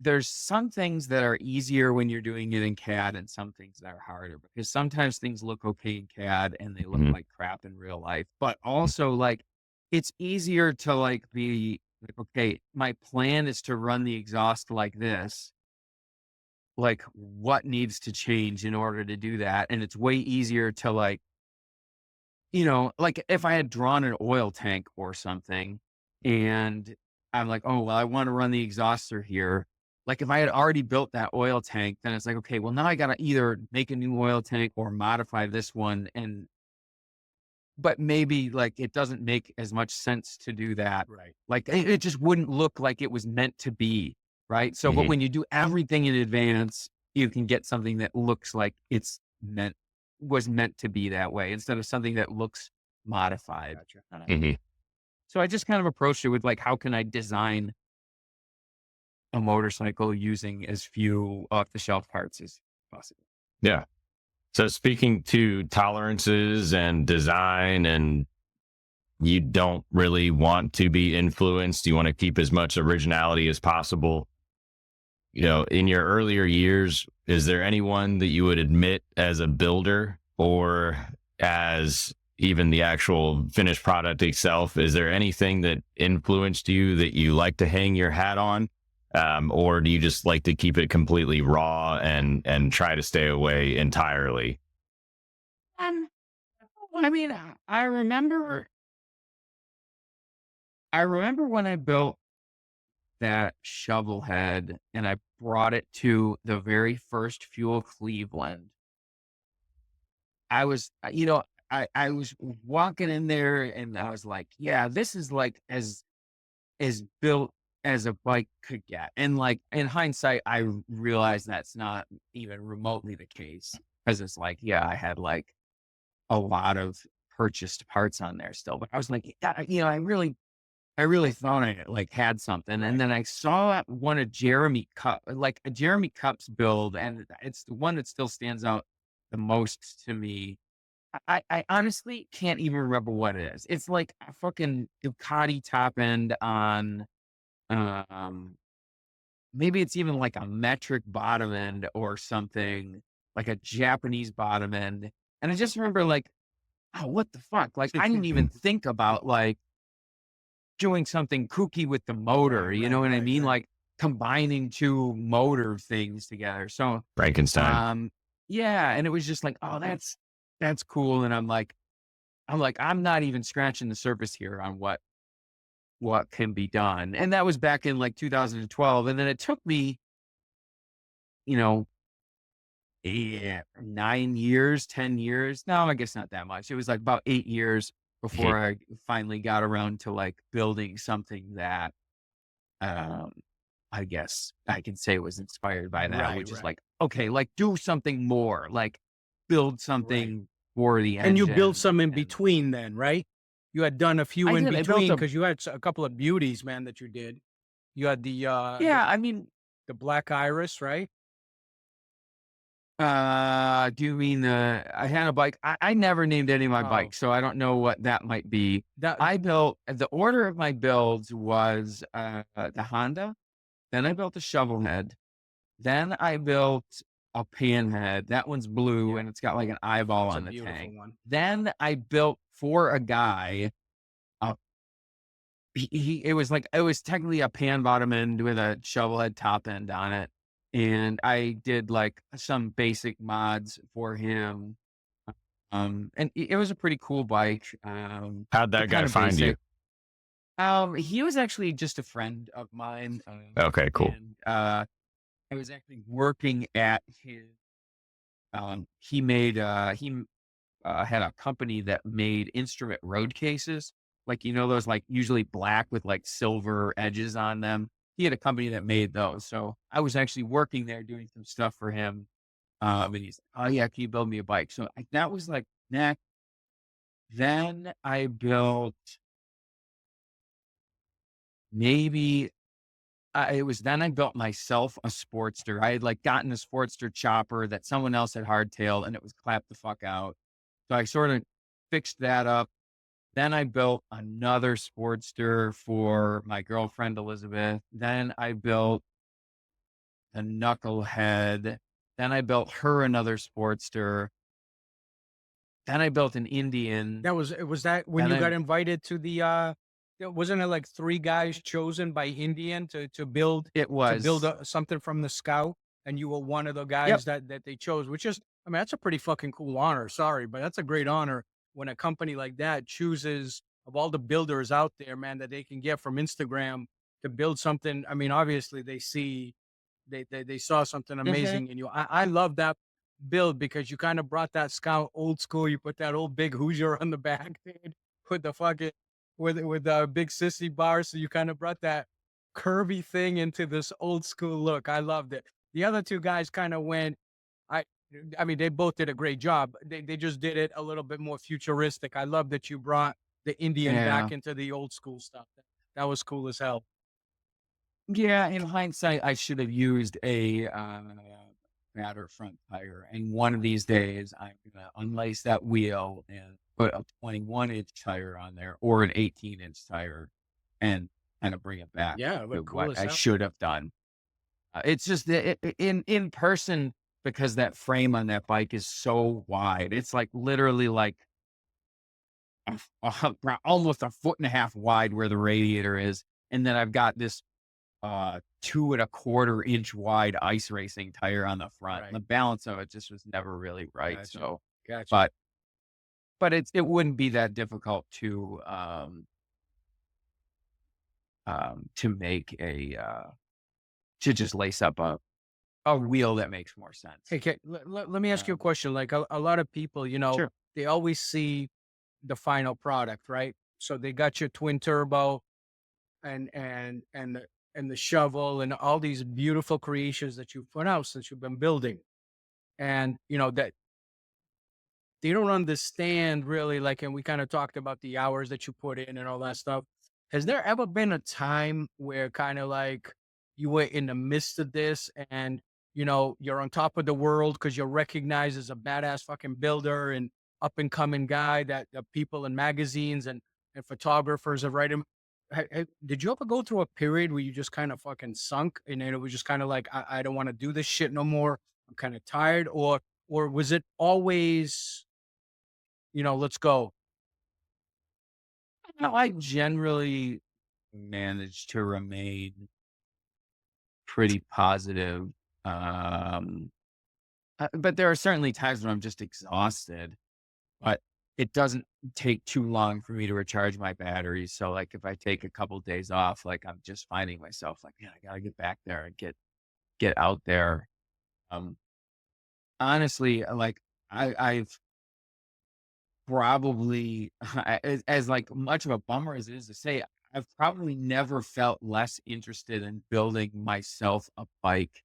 there's some things that are easier when you're doing it in CAD and some things that are harder because sometimes things look okay in CAD and they look Hmm. like crap in real life. But also like it's easier to like be like, okay, my plan is to run the exhaust like this. Like what needs to change in order to do that? And it's way easier to like, like if I had drawn an oil tank or something and I'm like, oh, well, I want to run the exhauster here. Like if I had already built that oil tank, then it's like, okay, well, now I got to either make a new oil tank or modify this one. But maybe like it doesn't make as much sense to do that. Right. Like it just wouldn't look like it was meant to be. Right. So, but Hmm. when you do everything in advance, you can get something that looks like was meant to be that way instead of something that looks modified. Gotcha. Hmm. So I just kind of approached it with like, how can I design a motorcycle using as few off the shelf parts as possible? Yeah. So speaking to tolerances and design, and you don't really want to be influenced, you want to keep as much originality as possible. In your earlier years, is there anyone that you would admit as a builder or as even the actual finished product itself? Is there anything that influenced you that you like to hang your hat on? Or do you just like to keep it completely raw and try to stay away entirely? Um, I mean, I remember when I built that shovel head and I brought it to the very first Fuel Cleveland. I was, I was walking in there and I was like, yeah, this is like as built as a bike could get. And like in hindsight, I realized that's not even remotely the case because it's like, yeah, I had like a lot of purchased parts on there still, but I was like, yeah, I really thought I like had something. And then I saw one of Jeremy Cup, like a Jeremy Cups build, and it's the one that still stands out the most to me. I honestly can't even remember what it is. It's like a fucking Ducati top end on, um, maybe it's even like a metric bottom end or something, like a Japanese bottom end. And I just remember like, oh, what the fuck? Like, I didn't even think about like doing something kooky with the motor. You know what I mean? right. Like combining two motor things together. So, Frankenstein. yeah. And it was just like, oh, that's cool. And I'm not even scratching the surface here on what can be done. And that was back in like 2012. And then it took me, you know, 9 years, 10 years. No, I guess not that much. It was like about 8 years before I finally got around to like building something that, um, I guess I can say was inspired by that, which is like, okay, like do something more, like build something for the And you built engine. some in And between then, right? You had done a few I in did, I built between a, because you had a couple of beauties, man, that you did. You had yeah, I mean, the black iris, right? do you mean I had a bike? I never named any of my Oh, bikes, so I don't know what that might be. that I built the order of my builds was the Honda, then I built a shovel head, then I built a pan head. That one's blue yeah, and it's got like an eyeball that's a on the beautiful tank. one. Then I built for a guy. Uh, it was like it was technically a pan bottom end with a shovel head top end on it, and I did like some basic mods for him. And it was a pretty cool bike. How'd But that guy kind of find you? basic. He was actually just a friend of mine. Okay, cool. And I was actually working at his. He made had a company that made instrument road cases, like those like usually black with like silver edges on them. He had a company that made those, so I was actually working there doing some stuff for him. And he's like, "Oh yeah, can you build me a bike?" So that was like next. Then I built maybe it was then I built myself a Sportster. I had like gotten a Sportster chopper that someone else had hardtailed and it was clapped the fuck out. So I sort of fixed that up. Then I built another Sportster for my girlfriend, Elizabeth. Then I built a Knucklehead. Then I built her another Sportster. Then I built an Indian. Was that when Then you I, got invited to the wasn't it like three guys chosen by Indian to build it was, something from the scout, and you were one of the yep. guys that they chose, which is, I mean, that's a pretty fucking cool honor. Sorry, but that's a great honor when a company like that chooses, of all the builders out there, man, that they can get from Instagram to build something. I mean, obviously they saw something Mhm. amazing in you. I love that build because you kind of brought that scout old school. You put that old big Hoosier on the back, dude, with the fucking with the big sissy bar. So you kind of brought that curvy thing into this old school look. I loved it. The other two guys kind of went. I I mean, they both did a great job. They just did it a little bit more futuristic. I love that you brought the Indian back Yeah. into the old school stuff. That was cool as hell. Yeah, in hindsight, I should have used a fatter front tire. And one of these days, I'm gonna unlace that wheel and put a 21-inch tire on there or an 18-inch tire, and kind of bring it back Yeah, it to looked cool what as I hell. should have done. It's just that in person, because that frame on that bike is so wide. It's like literally like almost a foot and a half wide where the radiator is, and then I've got this 2.25-inch wide ice racing tire on the front. And Right. the balance of it just was never really right. Gotcha. So, Gotcha. but it wouldn't be that difficult to make to just lace up a wheel that makes more sense. Hey, let me ask you a Um, question. Like a lot of people, sure. they always see the final product, right? So they got your twin turbo and the shovel and all these beautiful creations that you've put out since you've been building. And that they don't understand really, like, and we kind of talked about the hours that you put in and all that stuff. Has there ever been a time where kind of like you were in the midst of this and you're on top of the world because you're recognized as a badass fucking builder, and up and coming guy that people in magazines and photographers have written. Did you ever go through a period where you just kind of fucking sunk and then it was just kind of like, I don't want to do this shit no more. I'm kind of tired, or was it always, let's go? No, I generally manage to remain pretty positive. But there are certainly times when I'm just exhausted, but it doesn't take too long for me to recharge my batteries. So like if I take a couple days off, like I'm just finding myself like, man, I gotta get back there and get out there. Um, honestly, like I've probably, as like much of a bummer as it is to say, I've probably never felt less interested in building myself a bike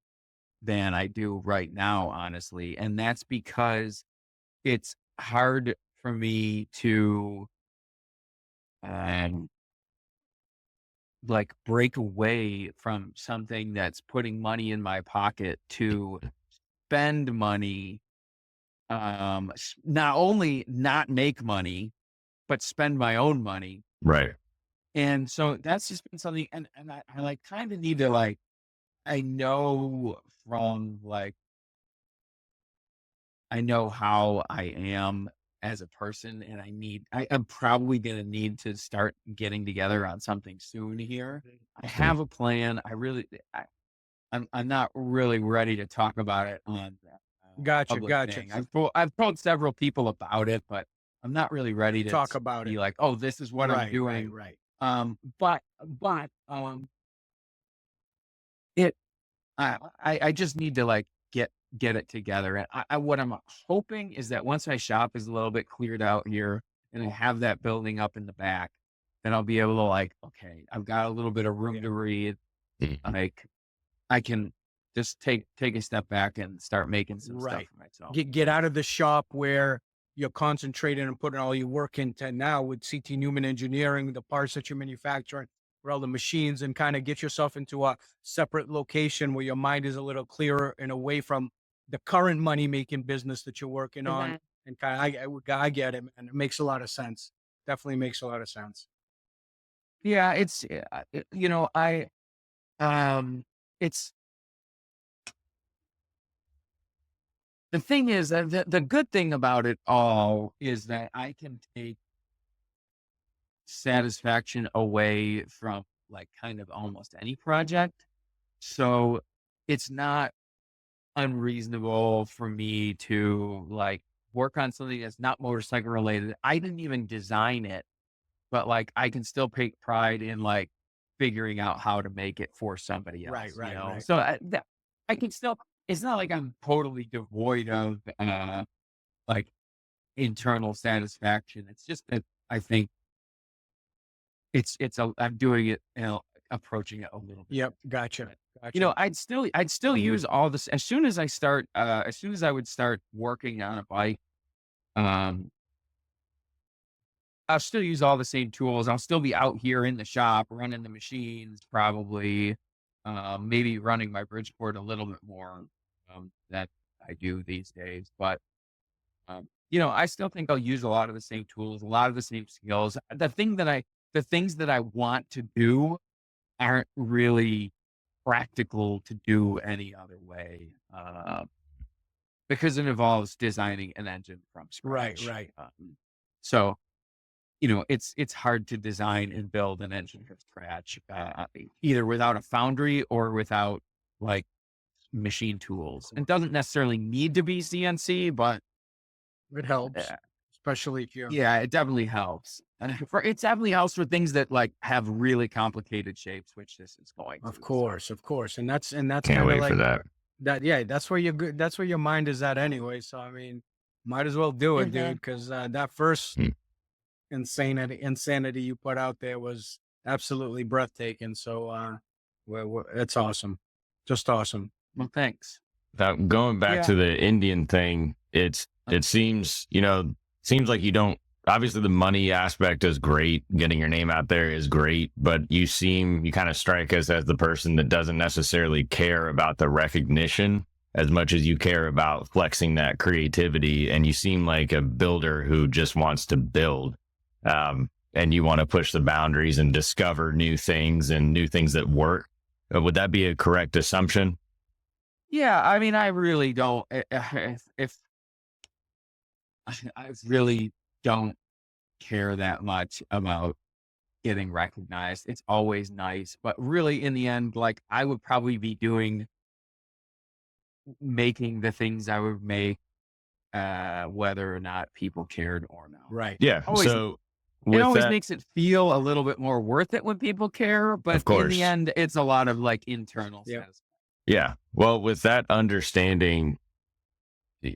than I do right now, honestly. And that's because it's hard for me to um, like break away from something that's putting money in my pocket to spend money, not only not make money, but spend my own money. Right. And so that's just been something, and I like kind of need to like, I know from like, I know how I am as a person, and I'm probably going to need to start getting together on something soon here. I have a plan. I'm not really ready to talk about it on Gotcha. public thing. I've told several people about it, but I'm not really ready to Talk about be it. like, oh, this is what I'm doing. Right. But it, I just need to like get it together. And what I'm hoping is that once my shop is a little bit cleared out here and I have that building up in the back, then I'll be able to like, okay, I've got a little bit of room to read. Like I can just take a step back and start making some stuff for myself. Get out of the shop where you're concentrating and putting all your work into now with CT Newman Engineering, the parts that you're manufacturing, for all the machines, and kind of get yourself into a separate location where your mind is a little clearer and away from the current money making business that you're working on. And kind of, I get it, and it makes a lot of sense. Definitely makes a lot of sense. Yeah, it's it's the thing is that the good thing about it all is that I can take satisfaction away from like kind of almost any project. So it's not unreasonable for me to like work on something that's not motorcycle related. I didn't even design it, but like I can still take pride in like figuring out how to make it for somebody else. Right. So I can still, it's not like I'm totally devoid of like internal satisfaction. It's just that I think I'm doing it, approaching it a little bit. Yep. Gotcha. I'd still use all this as soon as I would start working on a bike. I'll still use all the same tools. I'll still be out here in the shop running the machines, probably, maybe running my Bridgeport a little bit more, that I do these days. But, I still think I'll use a lot of the same tools, a lot of the same skills. The things that I want to do aren't really practical to do any other way, because it involves designing an engine from scratch. Right. So, it's hard to design and build an engine from scratch, either without a foundry or without like machine tools. It doesn't necessarily need to be CNC, but it helps, especially if you're. Yeah, it definitely helps. And it definitely helps for things that like have really complicated shapes, which this is going to. Of course. And that's Can't kind wait of like for that. that's where that's where your mind is at anyway. So, I mean, might as well do it, dude. Cause, that first insanity you put out there was absolutely breathtaking. So, it's awesome. Just awesome. Well, thanks. Now, going back to the Indian thing, it seems like you don't, obviously the money aspect is great. Getting your name out there is great, but you kind of strike us as the person that doesn't necessarily care about the recognition. as much as you care about flexing that creativity. And you seem like a builder who just wants to build. And you want to push the boundaries and discover new things and new things that work. Would that be a correct assumption? Yeah, I mean, I really don't. If I really don't care that much about getting recognized. It's always nice, but really, in the end, like I would probably be making the things I would make, whether or not people cared or not. Right. Yeah. Always, So it with always that, makes it feel a little bit more worth it when people care, but of in course, the end, it's a lot of like internal Yep. satisfaction. yeah. Well, with that understanding,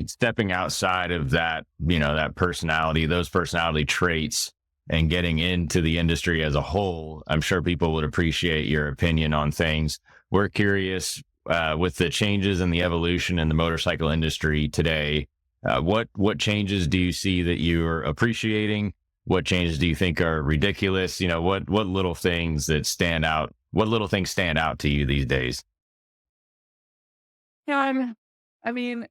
stepping outside of that, that personality, those personality traits, and getting into the industry as a whole, I'm sure people would appreciate your opinion on things. We're curious, with the changes and the evolution in the motorcycle industry today, what changes do you see that you're appreciating? What changes do you think are ridiculous? What little things that stand out? What little things stand out to you these days? Yeah, I mean,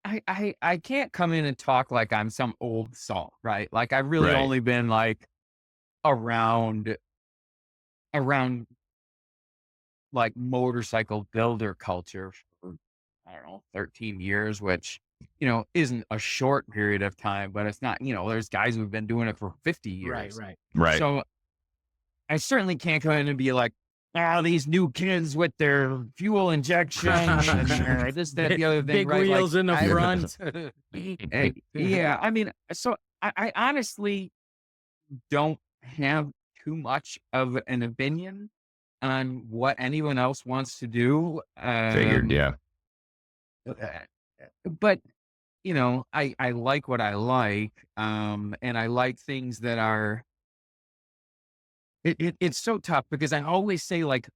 I can't come in and talk like I'm some old salt, right? Like I've really Right. only been like around like motorcycle builder culture for, I don't know, 13 years, which, isn't a short period of time, but it's not, there's guys who've been doing it for 50 years. Right. Right. So I certainly can't come in and be like, these new kids with their fuel injection and their this, that, the other thing, Big right? wheels in the front. Yeah. I mean, so I honestly don't have too much of an opinion on what anyone else wants to do. Figured. Yeah. uh, But I like what I like, and I like things that are. It's so tough because I always say like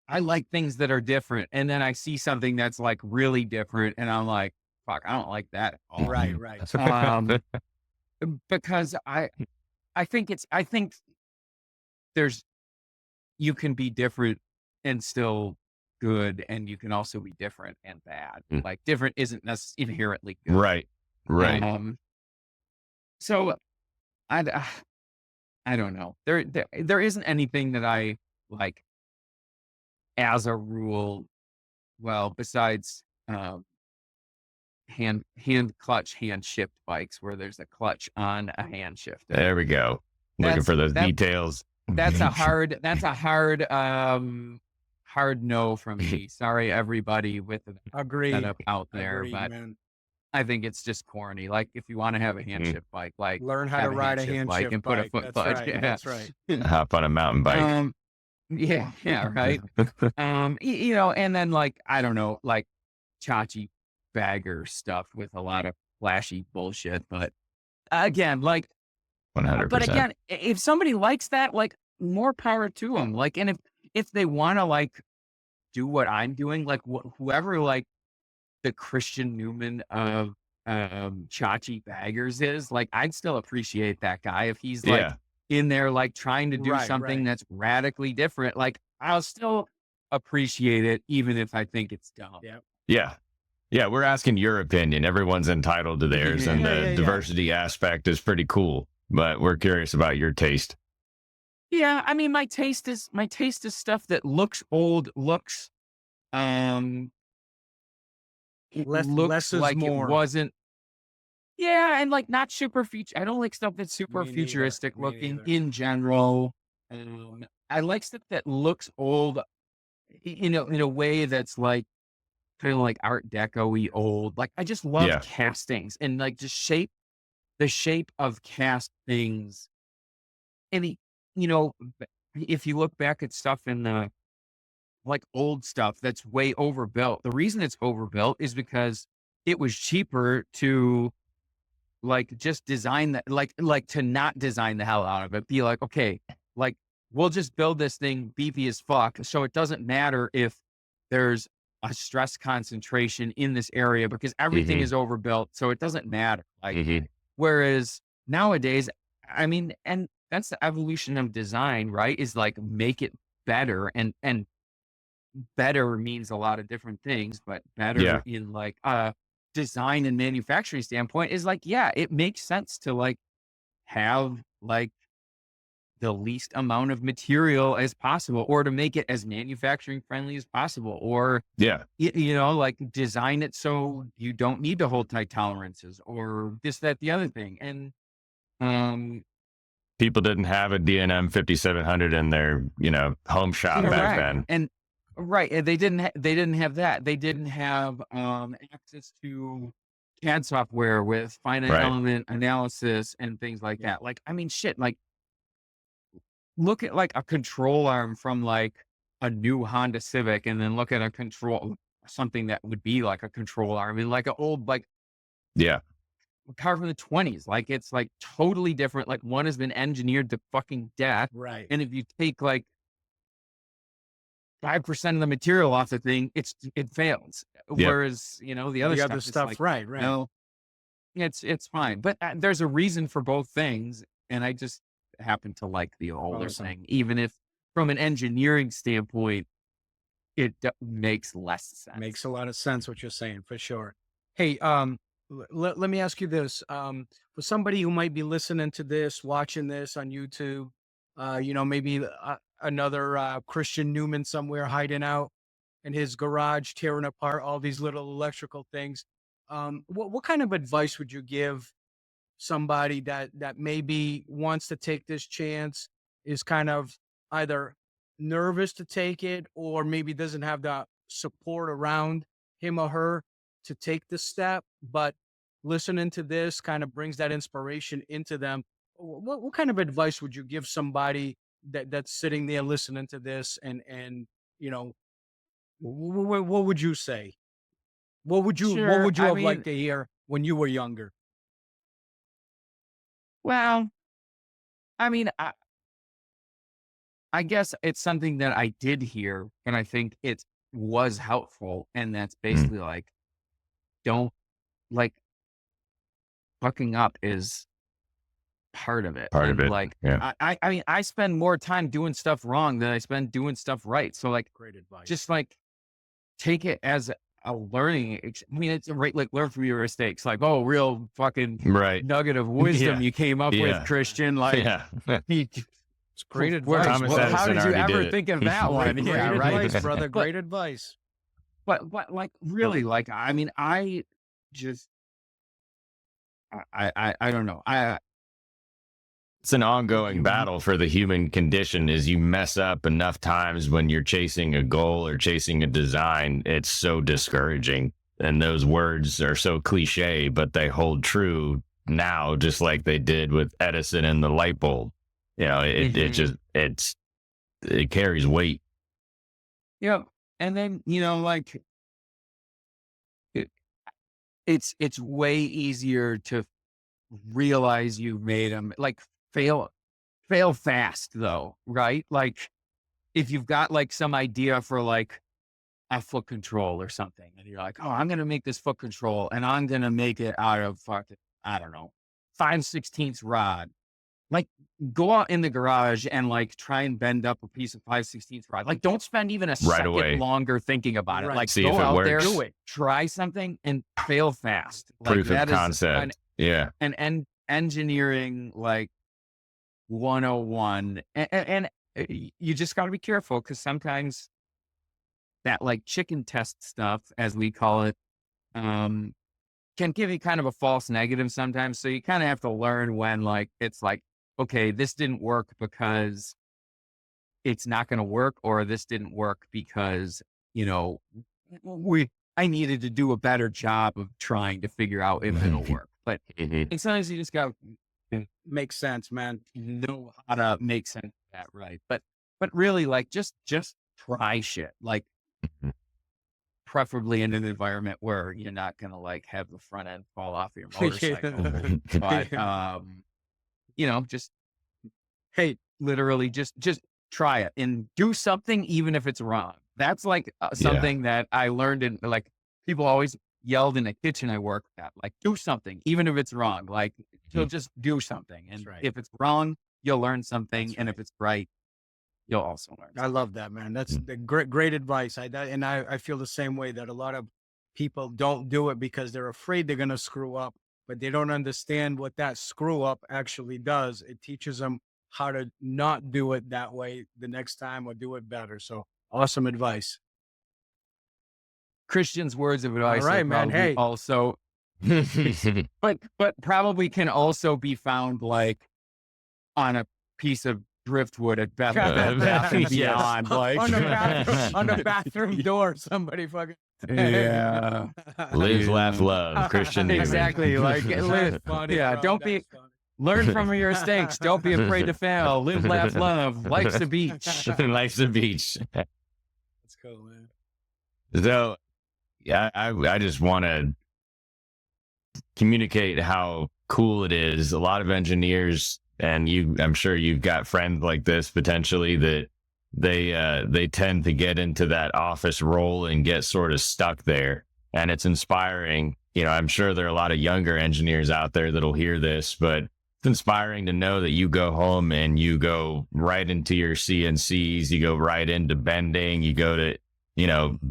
I like things that are different, and then I see something that's like really different, and I'm like, fuck, I don't like that at all. Right. Because I think there's you can be different and still good, and you can also be different and bad. Mm. Like different isn't necessarily inherently good. Right. So I don't know. There isn't anything that I like as a rule. Well, besides hand clutch, hand shift bikes where there's a clutch on a hand shifter. There we go. Looking for those details. That's a hard no from me. Sorry, everybody with the setup out there, but man. I think it's just corny. Like if you want to have a hand shift bike, like Learn how to ride a hand shift and bike. put a foot That's clutch. right. Yeah. That's right. Hop on a mountain bike. Yeah, right. And then like I don't know, like chachi bagger stuff with a lot of flashy bullshit. But again, like 100%. but again, if somebody likes that, like more power to them. Like, and if they want to like do what I'm doing, like whoever like the Christian Newman of chachi baggers is, like I'd still appreciate that guy if he's like in there like trying to do something that's radically different. Like I'll still appreciate it even if I think it's dumb. Yeah, we're asking your opinion. Everyone's entitled to theirs, and the diversity aspect is pretty cool. But we're curious about your taste. Yeah, I mean, my taste is stuff that looks old, looks less is like more. It wasn't. Yeah, and like not super future. I don't like stuff that's super Me futuristic neither. looking in general. I like stuff that looks old, in a way that's like kind of like Art Deco-y old. Like I just love castings and like just the shape of cast things. And if you look back at stuff in the like old stuff that's way overbuilt, the reason it's overbuilt is because it was cheaper to like just design that, like to not design the hell out of it. Be like, okay, like we'll just build this thing beefy as fuck. So it doesn't matter if there's a stress concentration in this area because everything is overbuilt. So it doesn't matter. Like, whereas nowadays, I mean, and that's the evolution of design, right? Is like make it better and better means a lot of different things, but better Yeah. in like design and manufacturing standpoint is like, yeah, it makes sense to like have like the least amount of material as possible, or to make it as manufacturing friendly as possible, or Yeah. you know, like design it so you don't need to hold tight tolerances, or this, that, the other thing. And um, People didn't have a DNM 5700 in their, home shop back correct. then. And right, and they didn't have that. They didn't have access to CAD software with finite Right. element analysis and things like that. Like, I mean, shit, like look at like a control arm from like a new Honda Civic, and then look at a control, something that would be like a control arm in like an old like Yeah. car from the 20s. Like it's like totally different. Like one has been engineered to fucking death. Right. And if you take like 5% of the material off the thing, it fails. Yep. Whereas, you know, the other stuff, is like, right. no, it's fine. But there's a reason for both things. And I just happen to like the older Awesome. thing, even if from an engineering standpoint, it makes less sense. Makes a lot of sense what you're saying, for sure. Hey, let me ask you this. For somebody who might be listening to this, watching this on YouTube, maybe another Christian Newman somewhere hiding out in his garage, tearing apart all these little electrical things. What kind of advice would you give somebody that maybe wants to take this chance, is kind of either nervous to take it, or maybe doesn't have the support around him or her to take the step, but listening to this kind of brings that inspiration into them? What kind of advice would you give somebody that's sitting there listening to this, and you know, what would you say? What would you Sure. I have mean, liked to hear when you were younger? well, I mean, I guess it's something that I did hear, and I think it was helpful. And that's basically like, don't like fucking up is part of it. Part of And it. like, Yeah. I mean, I spend more time doing stuff wrong than I spend doing stuff right. So like, Great advice. just like take it as a learning. I mean, it's right. Like learn from your mistakes. Like, oh, real fucking Right. nugget of wisdom Yeah. you came up Yeah. with, Christian. Like, Yeah. It's great where- advice. Thomas brother. how Edison did you already ever did it. think of that one? Great Yeah, right. advice, brother. But- Great advice. But like really, like, I mean, I just, I don't know. It's an ongoing battle for the human condition. Is you mess up enough times when you're chasing a goal or chasing a design, it's so discouraging. And those words are so cliche, but they hold true now, just like they did with Edison and the light bulb. It carries weight. Yeah. And then, like it's way easier to realize you made them, like fail fast though, right? Like if you've got like some idea for like a foot control or something, and you're like, oh, I'm going to make this foot control and I'm going to make it out of fucking, I don't know, 5/16 rod. Like go out in the garage and like try and bend up a piece of 5/16 rod. Like don't spend even a second away. longer thinking about it. Right. Like See go if it out works. there, Do it. try something and fail fast. Like Proof of that is concept. Yeah. an engineering like 101. And you just got to be careful, because sometimes that like chicken test stuff, as we call it, can give you kind of a false negative sometimes. So you kind of have to learn when like it's like, okay, this didn't work because it's not going to work, or this didn't work because, I needed to do a better job of trying to figure out if it'll work. But sometimes you just got to Makes sense, man. know how to make sense of that, right? But really, like just try shit, like preferably in an environment where you're not gonna like have the front end fall off your motorcycle. But just Hey, literally just try it and do something, even if it's wrong. That's like something that I learned in, like, people always yelled in the kitchen I worked at, like, do something, even if it's wrong. Like, you'll just do something. And right. if it's wrong, you'll learn something. That's And right. if it's right, you'll also learn. I love that, man. That's the great advice. I feel the same way, that a lot of people don't do it because they're afraid they're going to screw up, but they don't understand what that screw up actually does. It teaches them how to not do it that way the next time, or do it better. So awesome advice. Christian's words of All advice right, are man. probably Hey, also, but probably can also be found like on a piece of driftwood at Bed Bath and Yes. Beyond, like on the bathroom door, somebody fucking. yeah, Live, Yeah. laugh, love. Christian Newman. exactly. Like That's funny, yeah, bro. don't That's be funny. learn from your mistakes. Don't be afraid to fail. Live, laugh, love. Life's a beach. Life's a beach. That's cool, man. So, yeah, I just want to communicate how cool it is. A lot of engineers, and I'm sure you've got friends like this potentially, that they tend to get into that office role and get sort of stuck there. And it's inspiring. I'm sure there are a lot of younger engineers out there that'll hear this, but it's inspiring to know that you go home and you go right into your CNCs, you go right into bending, you go to,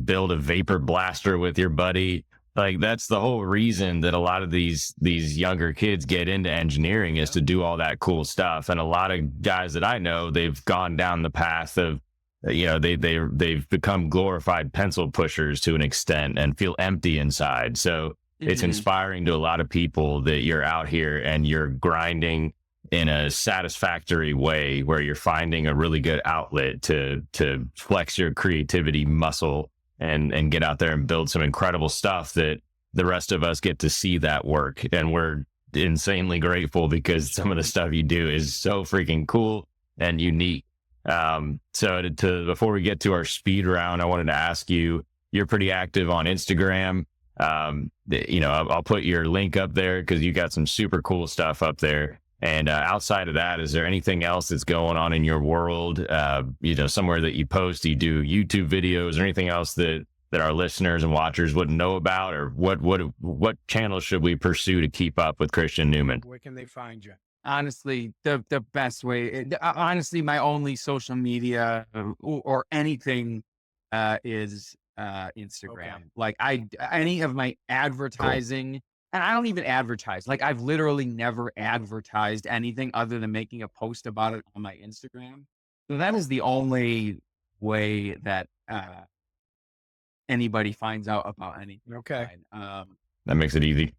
build a vapor blaster with your buddy. Like, that's the whole reason that a lot of these younger kids get into engineering, is to do all that cool stuff. And a lot of guys that I know, they've gone down the path of, they've become glorified pencil pushers to an extent and feel empty inside. So it's inspiring to a lot of people that you're out here and you're grinding in a satisfactory way, where you're finding a really good outlet to flex your creativity muscle and get out there and build some incredible stuff that the rest of us get to see that work. And we're insanely grateful, because some of the stuff you do is so freaking cool and unique. So before we get to our speed round, I wanted to ask you, you're pretty active on Instagram. I'll put your link up there, because you got some super cool stuff up there. And outside of that, is there anything else that's going on in your world? Somewhere that you post, you do YouTube videos, or anything else that our listeners and watchers wouldn't know about? Or what channels should we pursue to keep up with Christian Newman? Where can they find you? Honestly, the best way, honestly, my only social media or anything is Instagram. Okay. Like any of my advertising, and I don't even advertise. Like, I've literally never advertised anything other than making a post about it on my Instagram. So that is the only way that anybody finds out about anything. Okay. That makes it easy.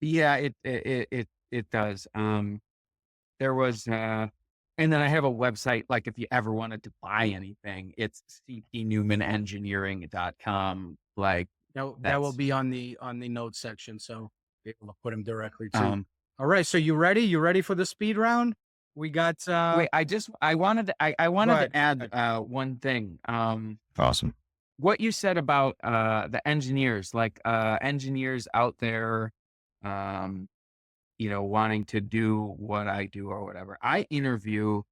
Yeah, it does. There was, and then I have a website, like if you ever wanted to buy anything, it's cpnewmanengineering.com. Like, that will be on the notes section, so be able to put them directly to. All right, so you ready? You ready for the speed round? We got. Wait, I wanted to add one thing. Awesome. What you said about the engineers, like engineers out there, wanting to do what I do or whatever. I interview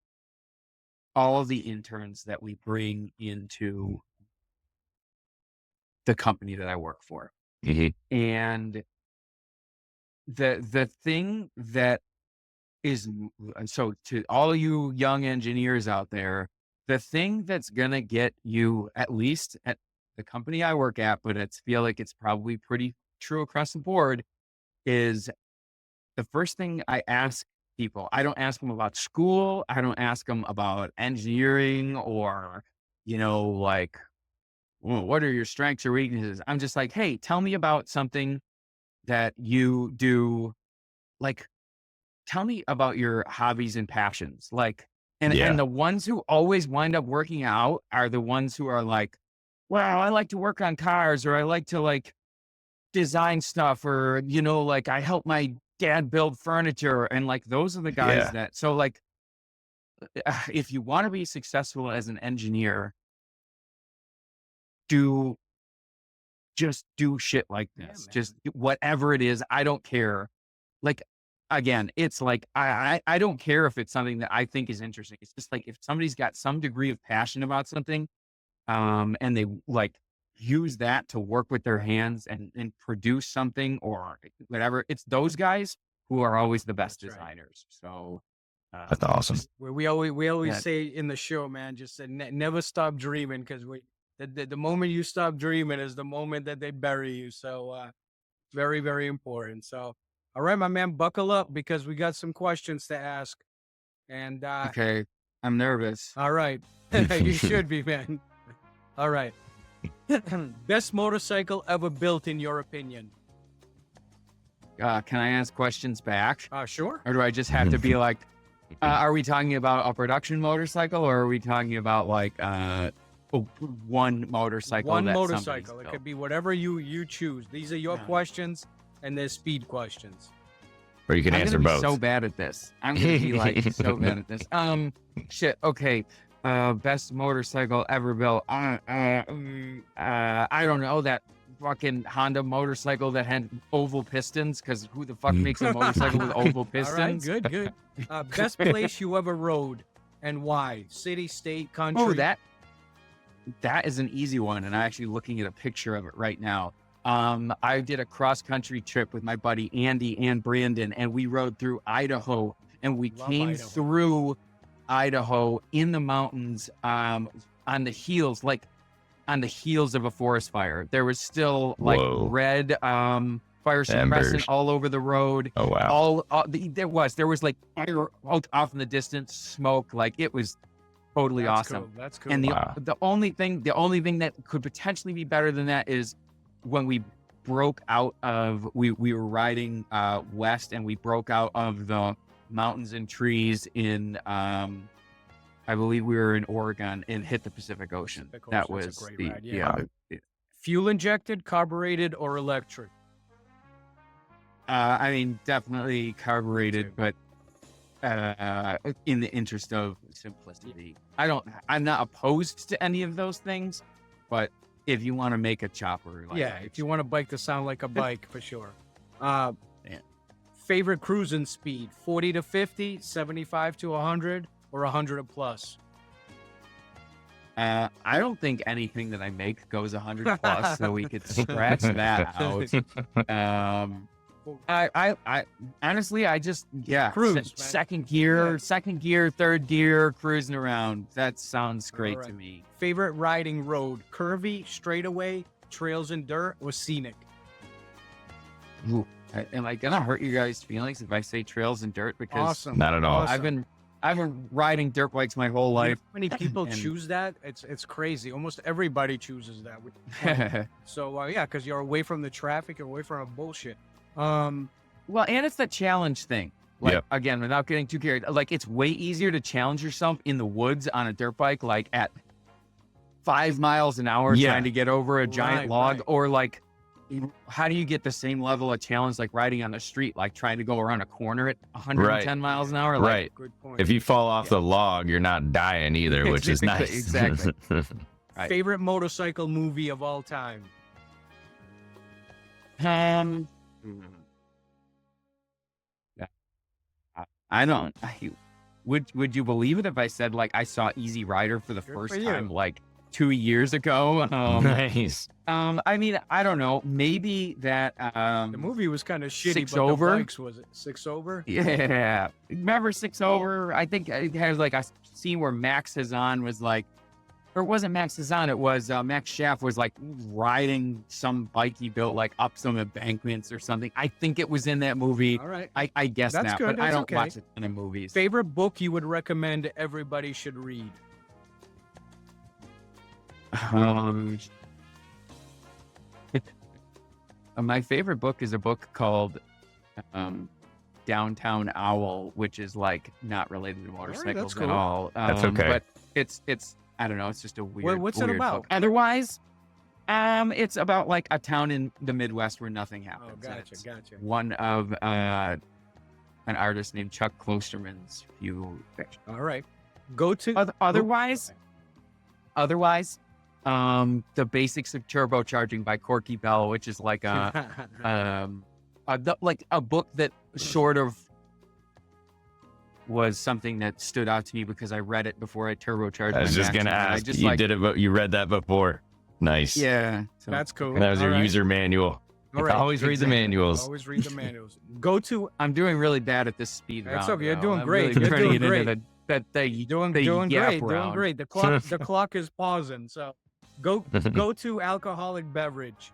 all of the interns that we bring into the company that I work for. Mm-hmm. And the thing that is, so to all you young engineers out there, the thing that's going to get you, at least at the company I work at, but I feel like it's probably pretty true across the board, is the first thing I ask people. I don't ask them about school. I don't ask them about engineering or, like, what are your strengths or weaknesses? I'm just like, hey, tell me about something that you do. Like, tell me about your hobbies and passions. Like, and the ones who always wind up working out are the ones who are like, well, I like to work on cars, or I like to like design stuff, or, like I help my dad build furniture. And like, those are the guys that, so like, if you want to be successful as an engineer, just do shit like this. Just whatever it is. I don't care. Like, again, it's like, I don't care if it's something that I think is interesting. It's just like, if somebody's got some degree of passion about something, and they like use that to work with their hands and produce something or whatever, it's those guys who are always the best designers. So, That's awesome. We always Yeah. say in the show, man, just never stop dreaming, because the moment you stop dreaming is the moment that they bury you. So very, very important. So all right, my man, buckle up, because we got some questions to ask. And Okay, I'm nervous. all right, you should be, man. All right. Best motorcycle ever built, in your opinion? Can I ask questions back? Sure. Or do I just have to be like, are we talking about a production motorcycle, or are we talking about like one motorcycle? One that motorcycle. somebody's It built? could be whatever you choose. These are your Yeah. questions, and they're speed questions. Or you can I'm answer gonna be both. so bad at this. I'm gonna be like so bad at this. Shit. Okay. Best motorcycle ever built. I don't know, that fucking Honda motorcycle that had oval pistons. Because who the fuck makes a motorcycle with oval pistons? All right, good. Best place you ever rode, and why? City, state, country? Oh, that is an easy one, and I'm actually looking at a picture of it right now. I did a cross-country trip with my buddy Andy and Brandon, and we rode through Idaho, and we Love came Idaho. through Idaho in the mountains, on the heels of a forest fire. There was still like Whoa. red fire suppressant Embers. all over the road. Oh, wow. There was like fire out off in the distance, smoke. Like, it was totally That's awesome. cool. That's cool. And Wow. the only thing that could potentially be better than that is when we broke out of, we were riding west, and we broke out of the mountains and trees in I believe we were in Oregon, and hit the Pacific Ocean. Pacific That Ocean, was that's a great the ride, yeah. yeah. Fuel injected, carbureted, or electric? I mean, definitely carbureted, too. but in the interest of simplicity, I'm not opposed to any of those things, but if you want to make a chopper, like, Yeah, if you want a bike to sound like a bike, for sure. Yeah. Favorite cruising speed, 40 to 50, 75 to 100, or 100 plus? I don't think anything that I make goes 100 plus, so we could scratch that out. I honestly, I just Cruise, man. second gear, third gear, cruising around. That sounds great Alright. to me. Favorite riding road, curvy, straightaway, trails and dirt, or scenic? Ooh, am I gonna hurt you guys' feelings if I say trails and dirt? Because Awesome. Not at all. Awesome. I've been riding dirt bikes my whole You know life. how many people And- choose that? It's crazy. Almost everybody chooses that. So yeah, because you're away from the traffic, you're away from the bullshit. Well, and it's the challenge thing. Like, Yep. again, without getting too carried, like, it's way easier to challenge yourself in the woods on a dirt bike, like at 5 miles an hour, Yeah. trying to get over a giant Right, log, right. or like, how do you get the same level of challenge like riding on the street, like trying to go around a corner at 110 miles an hour? Like, Right. Good point. If you fall off the log, you're not dying either, which is nice. Exactly. Right. Favorite motorcycle movie of all time? Yeah. I don't. Would you believe it if I said like I saw Easy Rider for the Good first for you. time like 2 years ago? Nice. I mean, I don't know. Maybe that. The movie was kind of shitty, Six but Over? the bikes, was it 6 over? Yeah. Remember 6 Over? I think it has like a scene where Max Hazan was like, or it wasn't Max Hazan, it was Max Schaff was like riding some bike he built like up some embankments or something. I think it was in that movie. All right. I guess That's not, good, but I that's don't okay. watch a ton of movies. Favorite book you would recommend everybody should read? My favorite book is a book called Downtown Owl, which is like not related to motorcycles cool. at all. That's okay. But it's I don't know. It's just a weird. what's it weird about? book. Otherwise, it's about like a town in the Midwest where nothing happens. Oh, and gotcha, it's gotcha. One of an artist named Chuck Klosterman's few. All right. Go to Otherwise, The Basics of Turbocharging by Corky Bell, which is like a book that sort of was something that stood out to me because I read it before I turbocharged. I was my just Max, gonna and I ask. just You like, did it, but you read that before. Nice. yeah. So, That's cool. That was All your right. user manual. All right. Always read the manuals. Always read the manuals. Go to. I'm doing really bad at this speed round. That's okay. You're though. doing I'm great. Really You're trying to doing get great. into the Doing yap great. Doing round. great. The clock is pausing. So go to alcoholic beverage.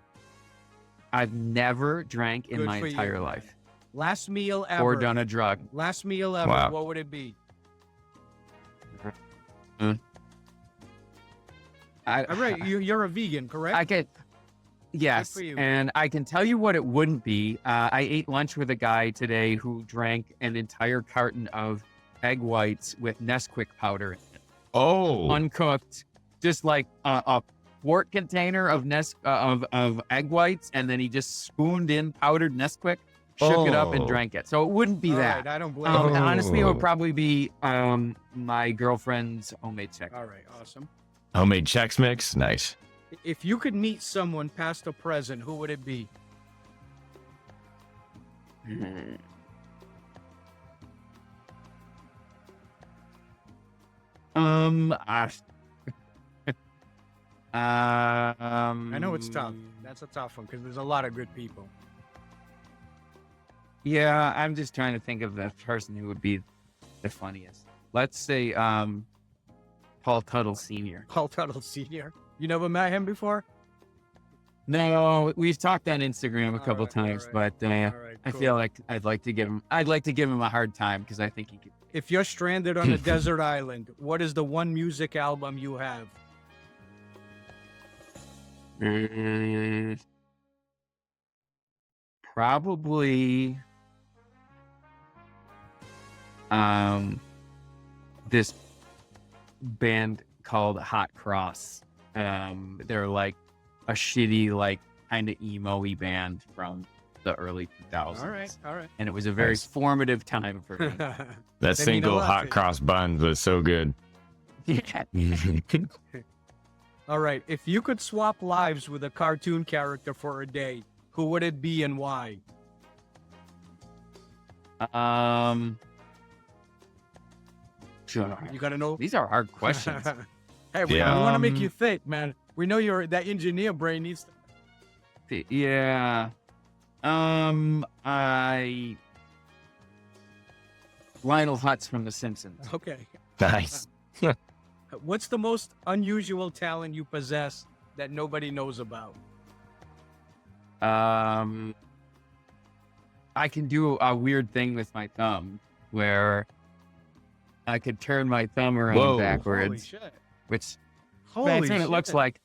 I've never drank in Good my for you. entire life Last meal ever. or done a drug. Last meal ever. Wow. What would it be? All right. You're a vegan, correct? I get. Yes, for you. and I can tell you what it wouldn't be. I ate lunch with a guy today who drank an entire carton of egg whites with Nesquik powder in it, Oh, uncooked, just like a quart container of of egg whites, and then he just spooned in powdered Nesquik, shook it up, and Oh. drank it. So it wouldn't be All that. right, I don't blame Oh. you. Honestly, it would probably be my girlfriend's homemade chicken. All right, awesome. homemade Chex Mix. Nice. If you could meet someone past or present, who would it be? I know it's tough. That's a tough one because there's a lot of good people. Yeah, I'm just trying to think of the person who would be the funniest. Let's say Paul Tuttle Sr. Paul Tuttle Sr. You never met him before? No, we've talked on Instagram a All couple right, times, all right. but All right, I cool. feel like I'd like to give him a hard time because I think he could. If you're stranded on a desert island, what is the one music album you have? Probably this band called Hot Cross. They're like a shitty, like kind of emo-y band from the early 2000s. All right. And it was a very Nice. formative time for me. That They mean a single lot to hot you. cross buns was so good. Yeah. All right. If you could swap lives with a cartoon character for a day, who would it be and why? Sure. You gotta know. These are hard questions. Hey, we Yeah. want to make you think, man. We know that engineer brain needs to. Yeah. Lionel Hutz from The Simpsons. Okay. Nice. What's the most unusual talent you possess that nobody knows about? I can do a weird thing with my thumb where I could turn my thumb around Whoa. Holy backwards, shit. which Holy that's what it looks like.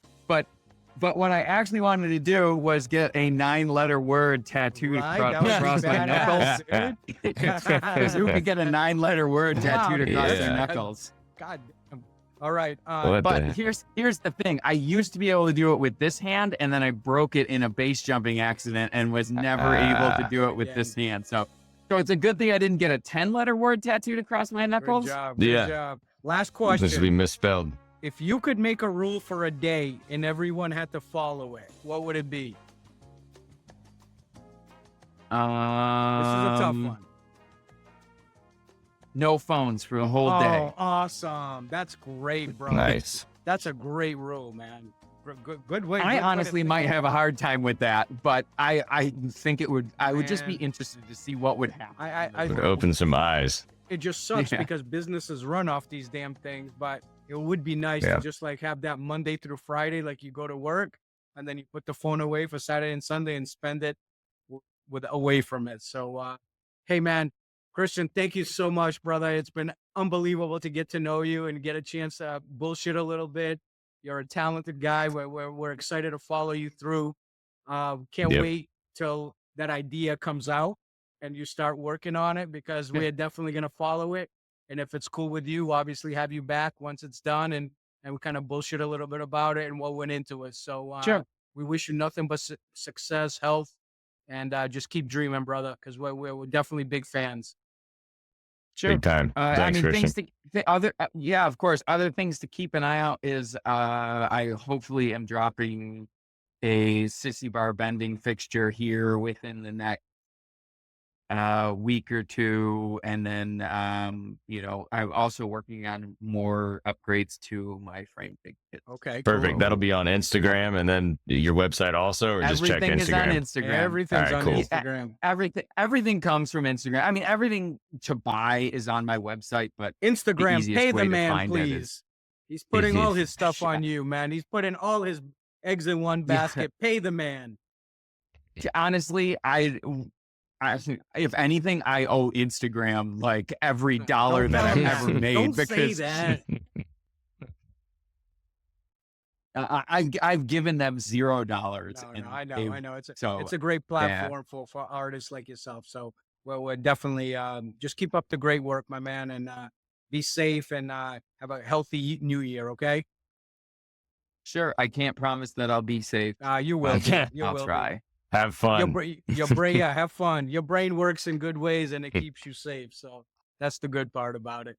But what I actually wanted to do was get a 9-letter word tattooed Right, that would be across my knuckles. badass, dude. Because who could get a 9-letter word tattooed across their Yeah. knuckles? God damn. All right. What But the- here's the thing. I used to be able to do it with this hand, and then I broke it in a base jumping accident and was never able to do it with this hand. So it's a good thing I didn't get a 10-letter word tattooed across my Good knuckles. job. Good Yeah. job. Last This would be question. misspelled. If you could make a rule for a day and everyone had to follow it, what would it be? This is a tough one. No phones for a whole day. Oh, awesome. That's great, bro. Nice. That's a great rule, man. Good way. I good honestly way to might think have a about hard time with that, but I think it would. I would just be Man. interested to see what would happen. I Would open some eyes. it just sucks Yeah. because businesses run off these damn things, but it would be nice Yeah. to just like have that Monday through Friday, like you go to work and then you put the phone away for Saturday and Sunday and spend it with away from it. So, hey man, Christian, thank you so much, brother. It's been unbelievable to get to know you and get a chance to bullshit a little bit. You're a talented guy. We're excited to follow you through. Can't Yep. wait till that idea comes out and you start working on it because we're definitely going to follow it. And if it's cool with you, obviously have you back once it's done and we kind of bullshit a little bit about it and what went into it. So Sure. we wish you nothing but success, health, and just keep dreaming, brother, because we're definitely big fans. Sure. Big time. Thanks, I mean, Christian. things to yeah, of course. Other things to keep an eye out is I hopefully am dropping a sissy bar bending fixture here within the next week or two. And then, I'm also working on more upgrades to my frame big kit. Okay, Perfect. cool. That'll be on Instagram and then your website also, or just check Everything is on Instagram. Instagram. Everything's All right, on cool. Instagram. Everything comes from Instagram. I mean, everything to buy is on my website, but Instagram, easiest pay way the to man, find it please. is- He's putting all his stuff on you, man. He's putting all his eggs in one basket. Pay the man. honestly, if anything, I owe Instagram like every dollar that I've ever made. Don't because say that. I've given them $0. No, I know. It's a great yeah. platform for artists like yourself. So we're definitely just keep up the great work, my man, and be safe and have a healthy new year. Okay. Sure, I can't promise that I'll be safe. You will. I'll try. Have fun. Your brain, yeah, have fun. Your brain works in good ways and it keeps you safe. So that's the good part about it.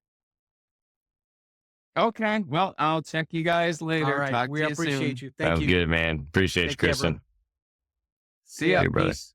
Okay, well, I'll check you guys later. All right, Talk we to you appreciate soon. you. Thank Sounds you. good, man. Appreciate you, Take care, bro. Kristen. See ya. Hey, brother. Peace.